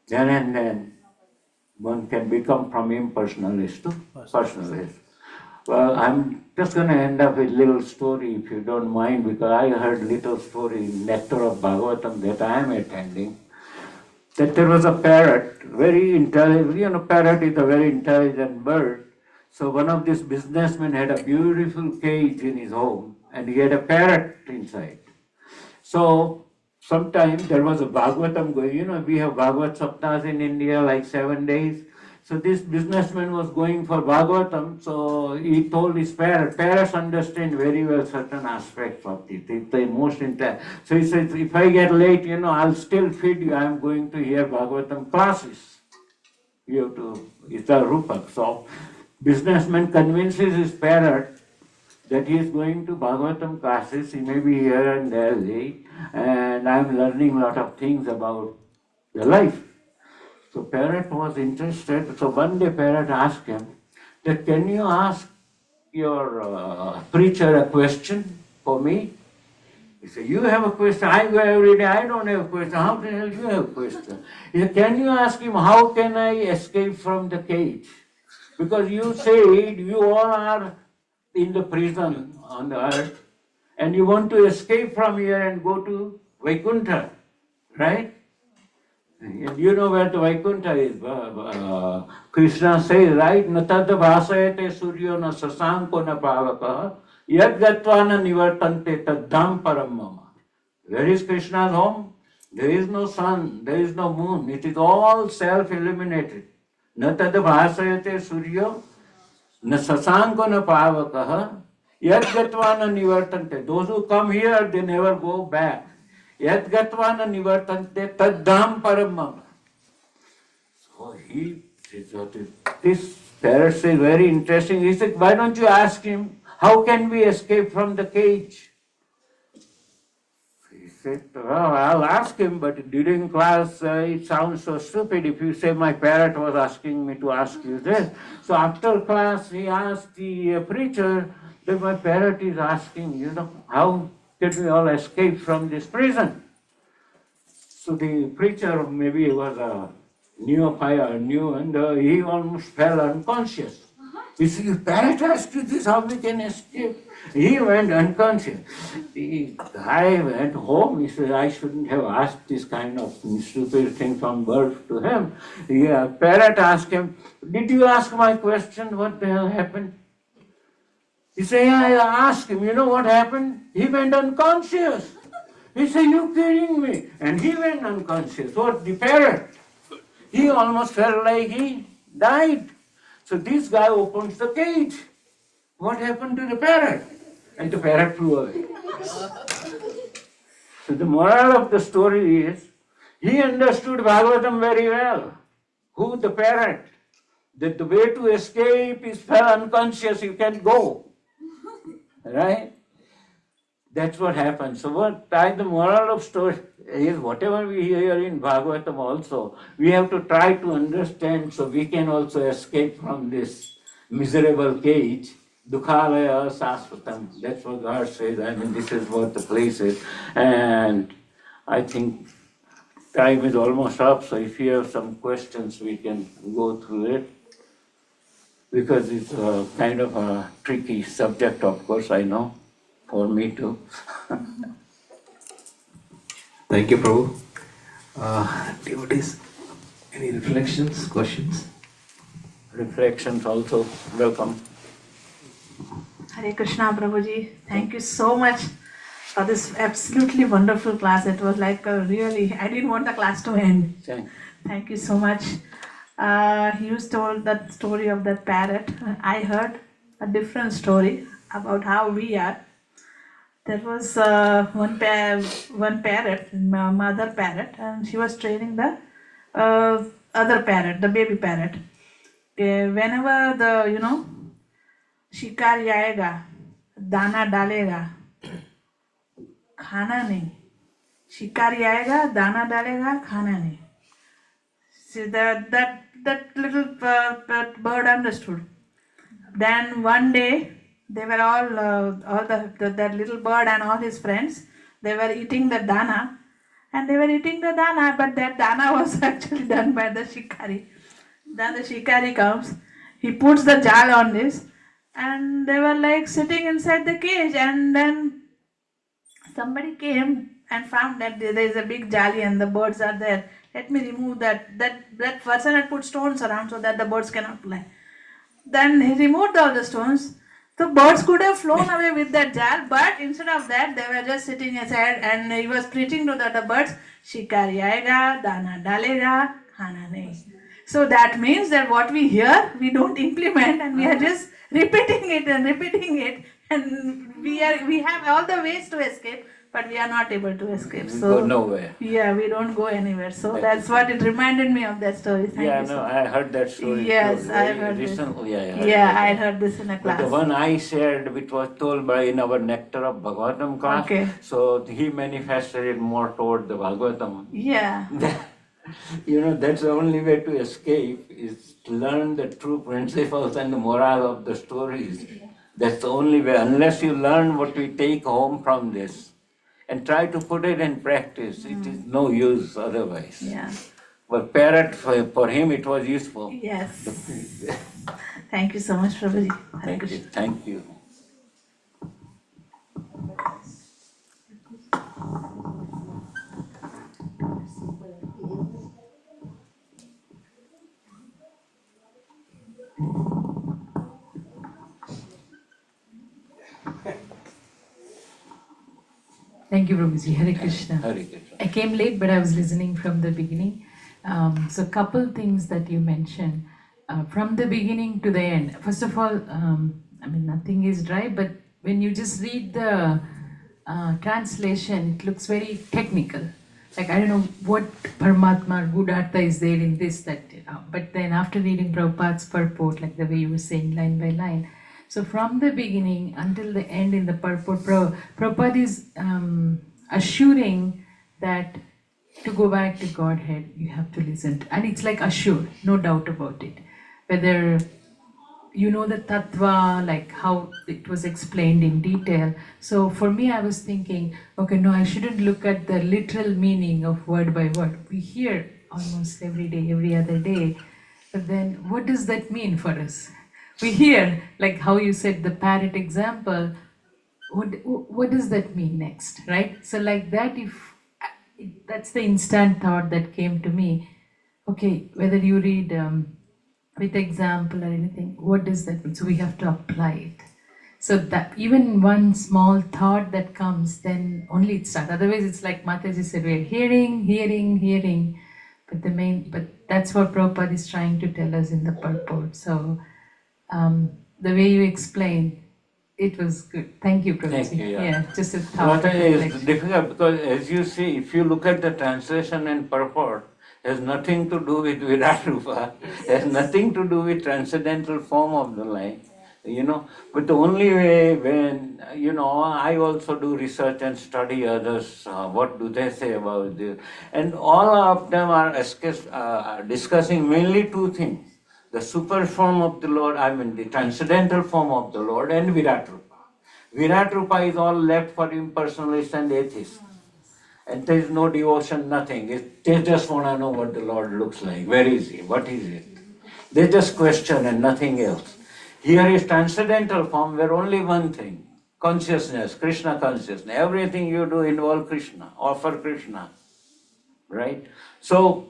Then and then one can become from impersonalist to personalist. Well, I'm just going to end up with a little story, if you don't mind, because I heard little story in Nectar of Bhagavatam that I am attending, that there was a parrot, very intelligent, parrot is a very intelligent bird. So one of these businessmen had a beautiful cage in his home, and he had a parrot inside. So sometime there was a Bhagavatam going, we have Bhagavat Saptas in India, like 7 days. So this businessman was going for Bhagavatam, so he told his parents understand very well certain aspects of it. It's the most important. So he says, if I get late, I'll still feed you. I'm going to hear Bhagavatam classes. You have to, it's a rupak. So businessman convinces his parent that he is going to Bhagavatam classes. He may be here and there late, and I'm learning a lot of things about the life. So parrot was interested. So one day parrot asked him that, can you ask your preacher a question for me? He said, you have a question? I go every day, I don't have a question. How the hell you have a question? He said, can you ask him, how can I escape from the cage? Because you said you all are in the prison on the earth, and you want to escape from here and go to Vaikuntha, right? And you know where the Vaikuntha is. Krishna says, right? Natad bhasayate suryo na sasanko na pavaka yad gatva na nivartante taddham param mama. Where is Krishna's home? There is no sun, there is no moon. It is all self-illuminated. Natad bhasayate suryo na sasanko na pavaka yad gatva na nivartante. Those who come here, they never go back. Yat gatvana nivartante taddham param mama. So this parrot says very interesting. He said, why don't you ask him, how can we escape from the cage? He said, well, I'll ask him, but during class it sounds so stupid if you say my parrot was asking me to ask you this. So after class he asked the preacher that my parrot is asking, how can we all escape from this prison? So the preacher maybe was a neophyte, and he almost fell unconscious. He said, if parrot asked you this, how we can escape? He went unconscious. The guy went home. He said, I shouldn't have asked this kind of stupid thing from birth to him. The parrot asked him, did you ask my question? What the hell happened? He said, yeah, I asked him. You know what happened? He went unconscious. He said, you kidding me? And he went unconscious. What? The parrot. He almost felt like he died. So this guy opens the cage. What happened to the parrot? And the parrot flew away. So the moral of the story is, he understood Bhagavatam very well. Who? The parrot. That the way to escape is fell unconscious, you can go. Right? That's what happens. So the moral of story is, whatever we hear in Bhagavatam also, we have to try to understand so we can also escape from this miserable cage. Dukhalaya sasvatam. That's what God says. This is what the place is. And I think time is almost up. So if you have some questions, we can go through it. Because it's a kind of a tricky subject, of course, I know. For me too. Thank you, Prabhu. Devotees, any reflections, questions? Reflections also, welcome. Hare Krishna, Prabhuji. Thank you so much for this absolutely wonderful class. It was like I didn't want the class to end. Thank you so much. You told that story of that parrot. I heard a different story about how we are. There was one parrot, mother parrot, and she was training the other parrot, the baby parrot. Whenever the शिकारी आएगा दाना डालेगा खाना नहीं शिकारी आएगा दाना डालेगा खाना नहीं. So that little bird understood. Then one day they were all that little bird and all his friends, they were eating the dana, but that dana was actually done by the shikari. Then the shikari comes, he puts the jal on this, and they were like sitting inside the cage, and then somebody came and found that there is a big jali and the birds are there. Let me remove that. That person had put stones around so that the birds cannot fly. Then he removed all the stones. So birds could have flown away with that jar, but instead of that, they were just sitting aside, and he was preaching to the birds, "Shikar आएगा, दाना डालेगा, खाना नहीं." So that means that what we hear, we don't implement, and we are just repeating it and repeating it, and we have all the ways to escape, but we are not able to escape. We So go nowhere. yeah, we don't go anywhere. So that's what it reminded me of that story. Thank Yeah, you so no, much. I heard that story. Yes, too, I very heard this. recently. Yeah, I heard this in a But class. the one I shared, which was told by in our Nectar of Bhagavatam class, Okay. so he manifested it more toward the Bhagavatam. Yeah. That's the only way to escape is to learn the true principles and the moral of the stories. That's the only way. Unless you learn what we take home from this and try to put it in practice, it is no use otherwise. Yeah. But parrot, for him, it was useful. Yes. Thank you so much, Prabhuji. Hare Thank you. Krishna. Thank you. Thank you, Prabhuji. Hare Krishna. Hare Krishna. I came late, but I was listening from the beginning. So, couple things that you mentioned from the beginning to the end. First of all, nothing is dry, but when you just read the translation, it looks very technical. Like, I don't know what Paramatma, good Artha is there in this, that, but then after reading Prabhupada's purport, like the way you were saying line by line, so from the beginning until the end in the purport, Prabhupada is assuring that to go back to Godhead, you have to listen. And it's like assured, no doubt about it. Whether you know the tattva, like how it was explained in detail. So for me, I was thinking, okay, no, I shouldn't look at the literal meaning of word by word. We hear almost every day, every other day. But then what does that mean for us? We hear, like how you said the parrot example, what does that mean next, right? So like that, if that's the instant thought that came to me. Okay, whether you read with example or anything, what does that mean? So we have to apply it. So that even one small thought that comes, then only it starts. Otherwise, it's like Mataji said, we're hearing, but that's what Prabhupada is trying to tell us in the purport. So the way you explained, it was good. Thank you, Prabhupada. Thank you, yeah. Just a thought. What is difficult because, as you see, if you look at the translation and purport, has nothing to do with Virat Rupa, has nothing to do with transcendental form of the line, But the only way when, I also do research and study others, what do they say about this? And all of them are discussing mainly two things. The super form of the Lord, the transcendental form of the Lord, and Virat Rupa. Virat Rupa is all left for impersonalists and atheists. And there is no devotion, nothing. They just want to know what the Lord looks like. Where is He? What is it? They just question and nothing else. Here is transcendental form where only one thing, consciousness, Krishna consciousness. Everything you do involve Krishna, offer Krishna. Right? So,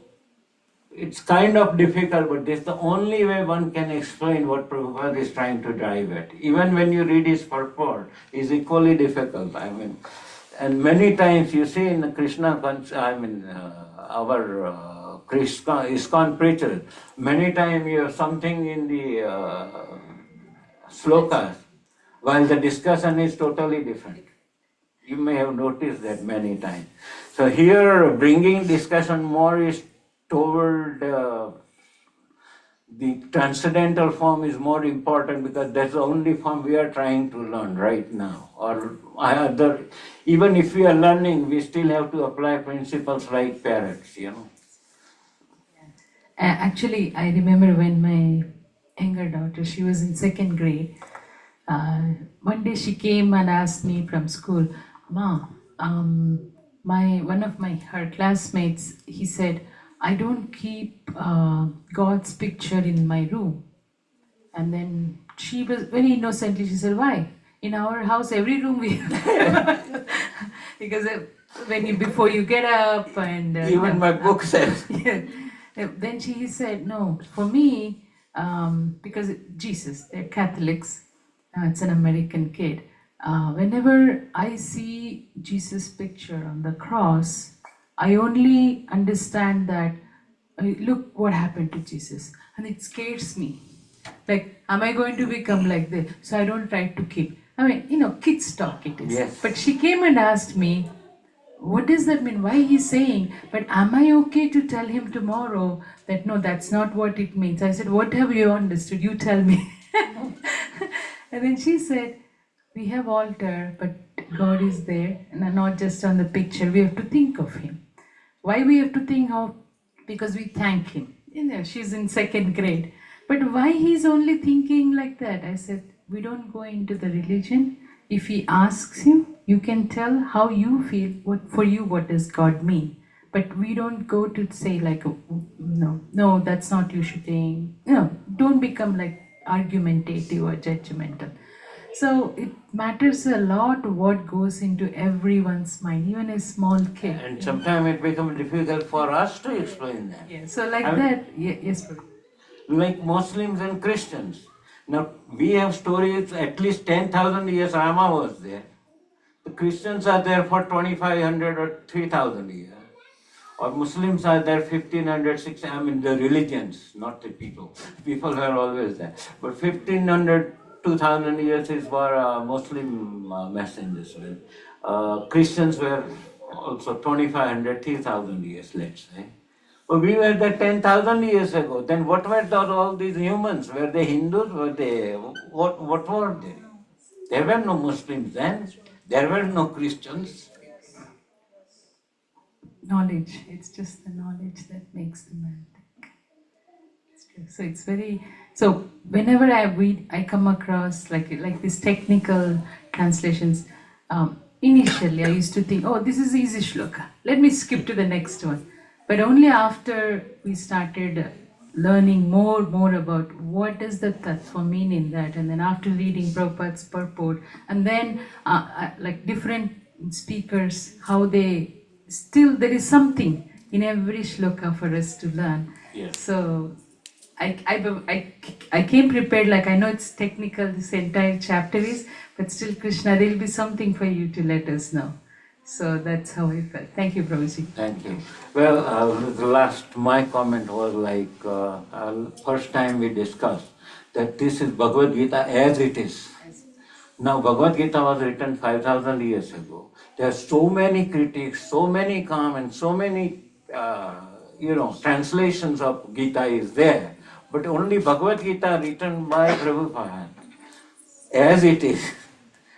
it's kind of difficult, but this is the only way one can explain what Prabhupada is trying to drive at. Even when you read his purport, it's equally difficult. And many times you see in the Krishna, our Krishna ISKCON preachers, many times you have something in the slokas, while the discussion is totally different. You may have noticed that many times. So here, bringing discussion more is toward the transcendental form is more important because that's the only form we are trying to learn right now. Or even if we are learning, we still have to apply principles like parrots, Actually, I remember when my younger daughter, she was in second grade. One day she came and asked me from school, Ma, one of her classmates, he said, I don't keep God's picture in my room. And then she was very innocently, she said, why? In our house, every room we have. Because before you get up and... Even my book says. Yeah. Then she said, no, for me, because Jesus, they're Catholics, It's an American kid. Whenever I see Jesus' picture on the cross, I only understand that, look what happened to Jesus. And it scares me. Like, am I going to become like this? So I don't try to keep. I mean, kids talk it is. Yes. But she came and asked me, what does that mean? Why he's saying, but am I okay to tell him tomorrow that no, that's not what it means? I said, what have you understood? You tell me. And then she said, we have altar, but God is there, and not just on the picture. We have to think of Him. Why we have to think of? Because we thank Him. She's in 2nd grade. But why He's only thinking like that? I said, we don't go into the religion. If He asks you, you can tell how you feel. What does God mean? But we don't go to say like, no, that's not you should think. Don't become like argumentative or judgmental. So it matters a lot what goes into everyone's mind, even a small kid. And sometimes it becomes difficult for us to explain that. Yeah, so like I mean- that, yes, Prabhu. Like Muslims and Christians. Now, we have stories, at least 10,000 years Rama was there. The Christians are there for 2,500 or 3,000 years. Or Muslims are there 1,500, 600, I mean the religions, not the people. People were always there. But 1,500, 2,000 years is for Muslim messengers. Christians were also 2,500, 3,000 years, let's say. But we were there 10,000 years ago. Then what were all these humans? Were they Hindus? Were they, what were they? There were no Muslims then. There were no Christians. Knowledge. It's just the knowledge that makes the man think. It's true. So it's very. So whenever I read, I come across like these technical translations. Initially, I used to think, oh, this is easy shloka. Let me skip to the next one. But only after we started learning more about what does the tattva mean in that, and then after reading Prabhupada's purport, and then like different speakers, how they still there is something in every shloka for us to learn. Yes. So I came prepared, like I know it's technical, this entire chapter is, but still Krishna, there will be something for you to let us know. So that's how I felt. Thank you, Prabhuji. Thank you. Well, my comment was like, first time we discussed that this is Bhagavad Gita as it is. Now, Bhagavad Gita was written 5,000 years ago. There are so many critics, so many comments, so many, translations of Gita is there. But only Bhagavad Gita written by Prabhupada as it is.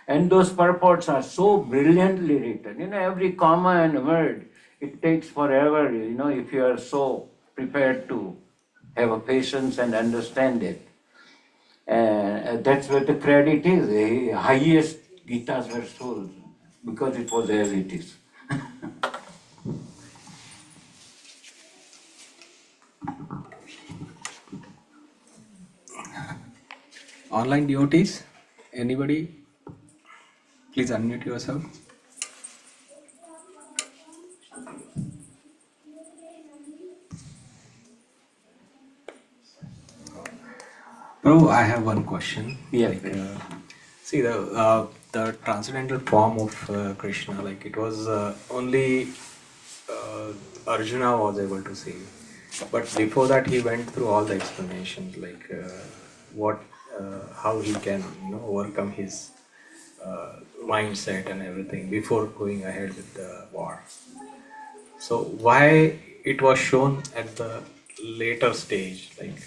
And those purports are so brilliantly written. Every comma and word, it takes forever, if you are so prepared to have a patience and understand it. And that's where the credit is. The highest Gitas were sold because it was as it is. Online devotees, anybody? Please unmute yourself. Prabhu, I have one question. Yes. See, the transcendental form of Krishna, like it was only Arjuna was able to see. But before that, he went through all the explanations, like how he can, overcome his mindset and everything before going ahead with the war. So why it was shown at the later stage, like?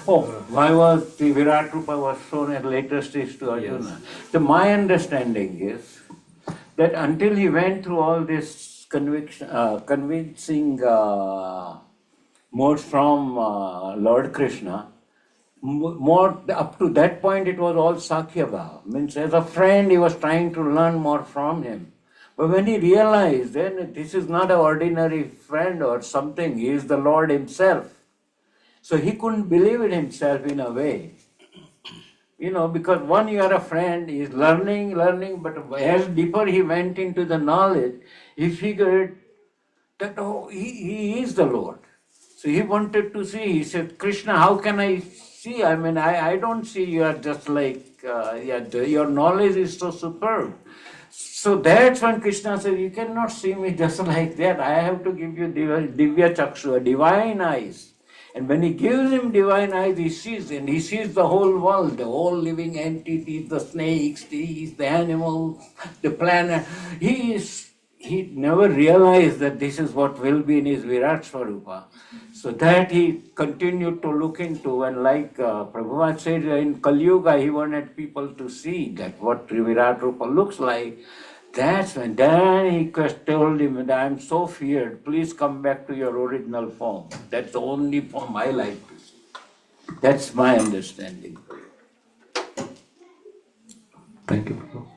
Why was the Virat Rupa was shown at later stage to Arjuna? Yes. So my understanding is that until he went through all this convincing modes from Lord Krishna, more up to that point it was all Sakya Bhava. Means as a friend he was trying to learn more from him. But when he realized then this is not an ordinary friend or something, he is the Lord himself. So he couldn't believe it himself in a way. Because when you are a friend, he is learning, but as deeper he went into the knowledge, he figured that, he is the Lord. So he wanted to see. He said, Krishna, how can I see? I mean, I don't see. You are just like, your knowledge is so superb. So that's when Krishna said, you cannot see me just like that. I have to give you Divya Chakshu, divine eyes. And when he gives him divine eyes, he sees, and he sees the whole world, the whole living entities, the snakes, the animals, the planet. He never realized that this is what will be in his Virat Swarupa. So that he continued to look into, and like Prabhupada said, in Kali Yuga, he wanted people to see that what Virat Rupa looks like. That's when then he told him that I am so feared, please come back to your original form. That's the only form I like to see. That's my understanding. Thank you, Prabhu.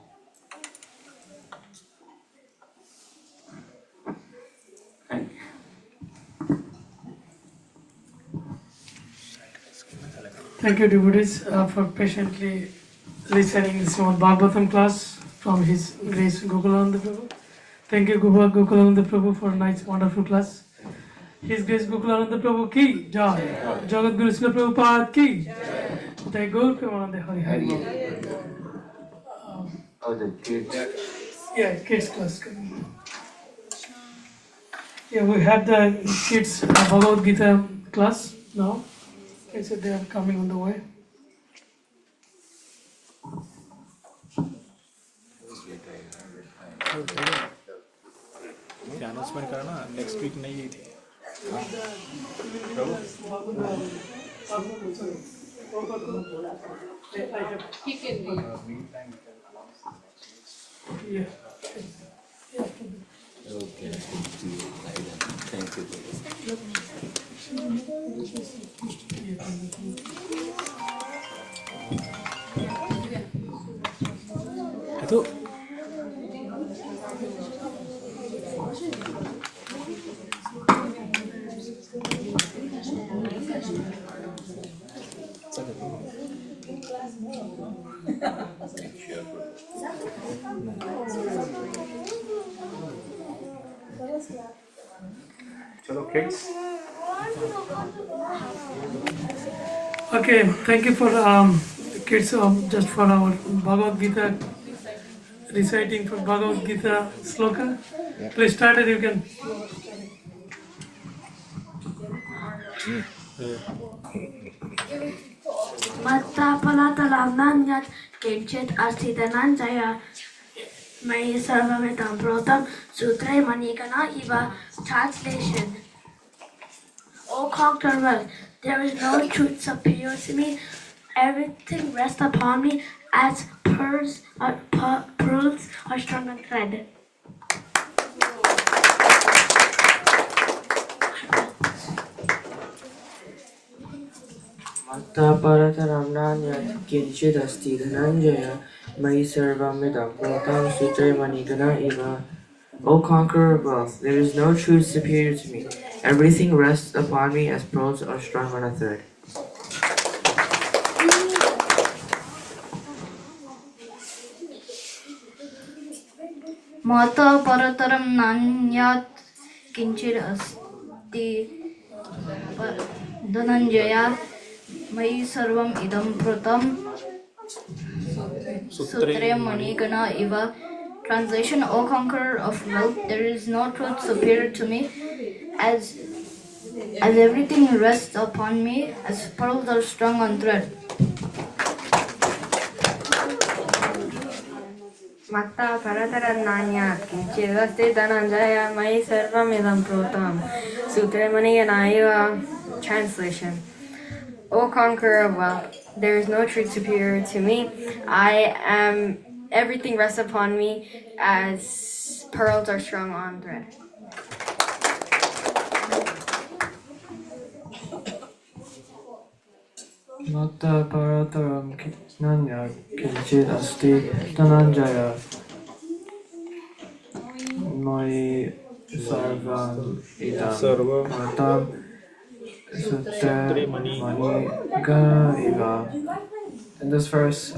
Thank you. Thank you, devotees, for patiently listening to Srimad Bhagavatam class from His Grace Gokulananda Prabhu. Thank you, Gokulananda Prabhu, for a nice, wonderful class. His Grace Gokulananda Prabhu ki jai. Jagat Guru Srila Prabhupada ki jai. Gaur Premanande Hari Hari. Oh, the kids. Yeah, kids class coming. Yeah, we have the kids Bhagavad Gita class now. Okay, so they are coming on the way. Announcement करना next week नहीं ही थी. He can read. Yeah. Okay, thank you. तो चलो kids. Okay, thank you for kids, just for our Bhagavad Gita, reciting for Bhagavad Gita sloka. Please start it, you can. Mattapalatalavnanyat kinchit asthitananjaya May Sarvamitam Protam Sutre Manikana Iva. Translation. O conqueror wealth, there is no truth superior to me. Everything rests upon me as pearls are strung on thread. Mattaparatarannanyat kinchidasti dhananjaya Mayi sarvamidam pratam sutre manigana iva. O conqueror of wealth, there is no truth superior to me. Everything rests upon me as pearls are strung on a thread. Mata parataram nanyat kinchid asti dhananjaya Mayi sarvam idam pratam sutre manigana iva. Translation. O conqueror of wealth, there is no truth superior to me, as everything rests upon me as pearls are strung on thread. Matta Paratarannanya Kinchidasti Dhananjaya Mai Sarvamidam Protam Sutre Maniganaiva. Translation. O conqueror of wealth, there is no truth superior to me. Everything rests upon me as pearls are strung on thread. Matta parataram nanya kinchid asti dhananjaya Mayi sarvam idam pratam sutre manigana iva. In this verse,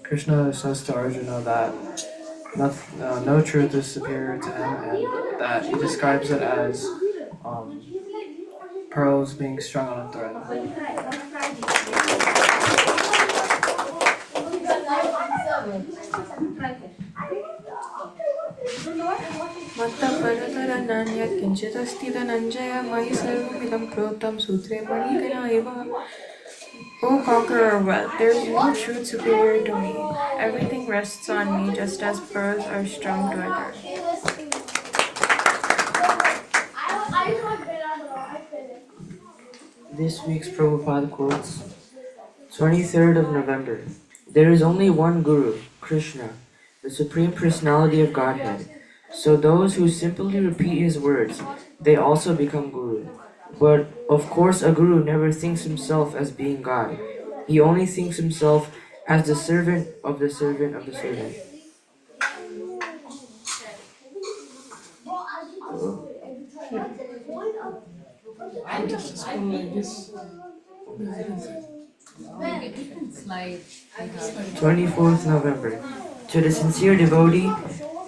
Krishna says to Arjuna that no truth is superior to him, and that he describes it as pearls being strung on a thread. Matta paratara kinchitasti dhananjaya maya sarvamidam protam sutre manigana eva. O conqueror of wealth, there is no truth superior to me. Everything rests on me just as pearls are strung to a thread. This week's Prabhupada quotes, 23rd of November. There is only one Guru, Krishna, the Supreme Personality of Godhead. So those who simply repeat his words, they also become Guru. But of course a Guru never thinks himself as being God. He only thinks himself as the servant of the servant of the servant. 24th November. To the sincere devotee,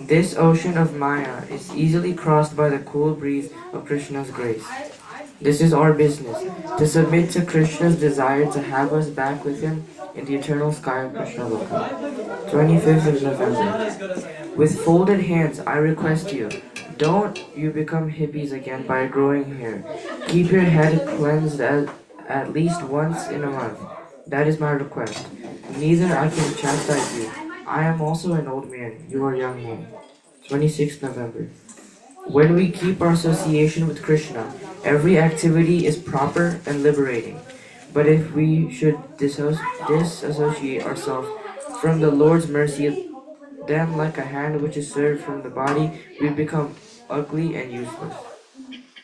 this ocean of Maya is easily crossed by the cool breeze of Krishna's grace. This is our business, to submit to Krishna's desire to have us back with him in the eternal sky of Krishna Loka. 25th of November. With folded hands, I request you, don't you become hippies again by growing hair. Keep your head cleansed at least once in a month. That is my request. Neither I can chastise you. I am also an old man. You are a young man. 26th November. When we keep our association with Krishna, every activity is proper and liberating. But if we should disassociate ourselves from the Lord's mercy, then like a hand which is severed from the body, we become ugly and useless.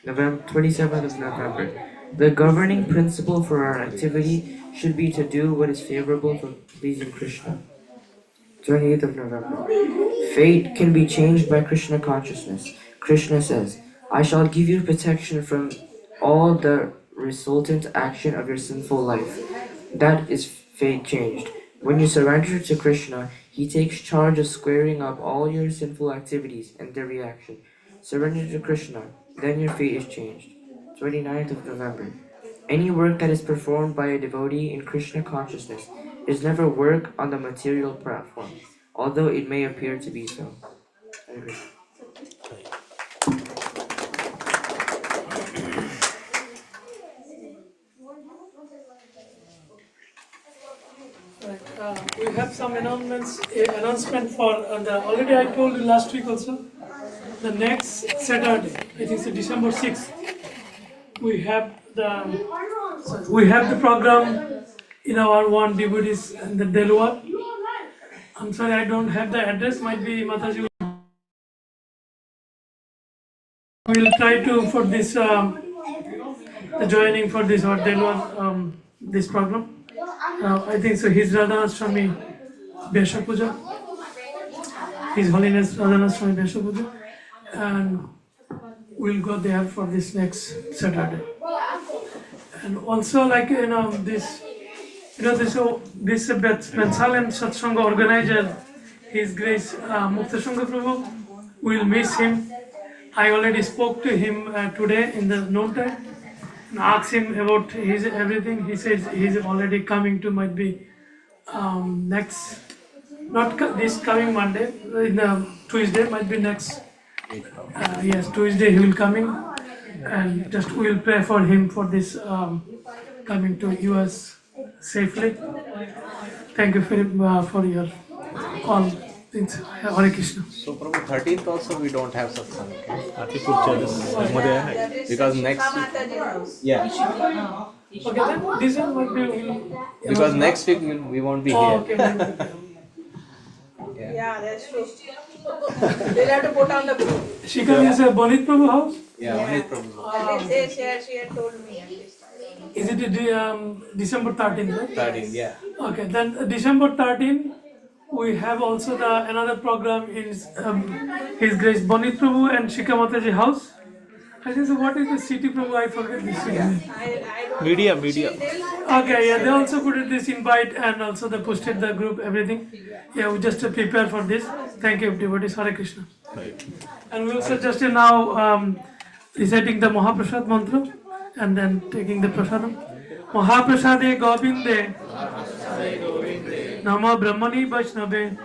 27th of November. The governing principle for our activity should be to do what is favorable for pleasing Krishna. 28th of November. Fate can be changed by Krishna consciousness. Krishna says, I shall give you protection from all the resultant action of your sinful life. That is fate changed. When you surrender to Krishna, he takes charge of squaring up all your sinful activities and their reaction. Surrender to Krishna, then your fate is changed. 29th of November. Any work that is performed by a devotee in Krishna consciousness is never work on the material platform, although it may appear to be so. We have some announcement for already I told you last week also. The next Saturday, I think it's December 6th, we have the program in our one devotees in the Delwar. I'm sorry, I don't have the address. Might be Mataji. We'll try to for this the joining for this or Delwar this program. I think so. His Radhanaswami Besha Puja. His Holiness Radhanaswami Besha Puja, and we'll go there for this next Saturday. And also, like this Bensalem Satsanga organizer, His Grace Muktashanga Prabhu, we'll miss him. I already spoke to him today in the noon time and asked him about his everything. He says he's already coming to, might be next, not this coming Monday, in Tuesday, might be next. Yes, Tuesday he will coming, and just we will pray for him for this coming to US safely. Thank you for your all things. Hare Krishna. So, Prabhu, 13th also we don't have satsang. Okay? Because next week, yeah. Okay, then this one might be. Because next week we won't be here. Okay. Yeah, that's true. They'll have to put on the group. Shikha is a Bonit Prabhu house? Yeah, Bonit Prabhu. She had told me. Is it December 13th, right? 13th, yeah. Okay, then December 13th, we have also another program in His Grace Bonit Prabhu and Shikha Mataji house. I think so. What is the city Prabhu? I forget this city. Media. Okay, yeah, they also put this invite and also they posted the group, everything. Yeah, we just prepare for this. Thank you, devotees. Hare Krishna. Right. And we also just now reciting the Mahaprasad mantra And then taking the prasadam. Mahaprasade Govinde Nama Brahmani Vaishnave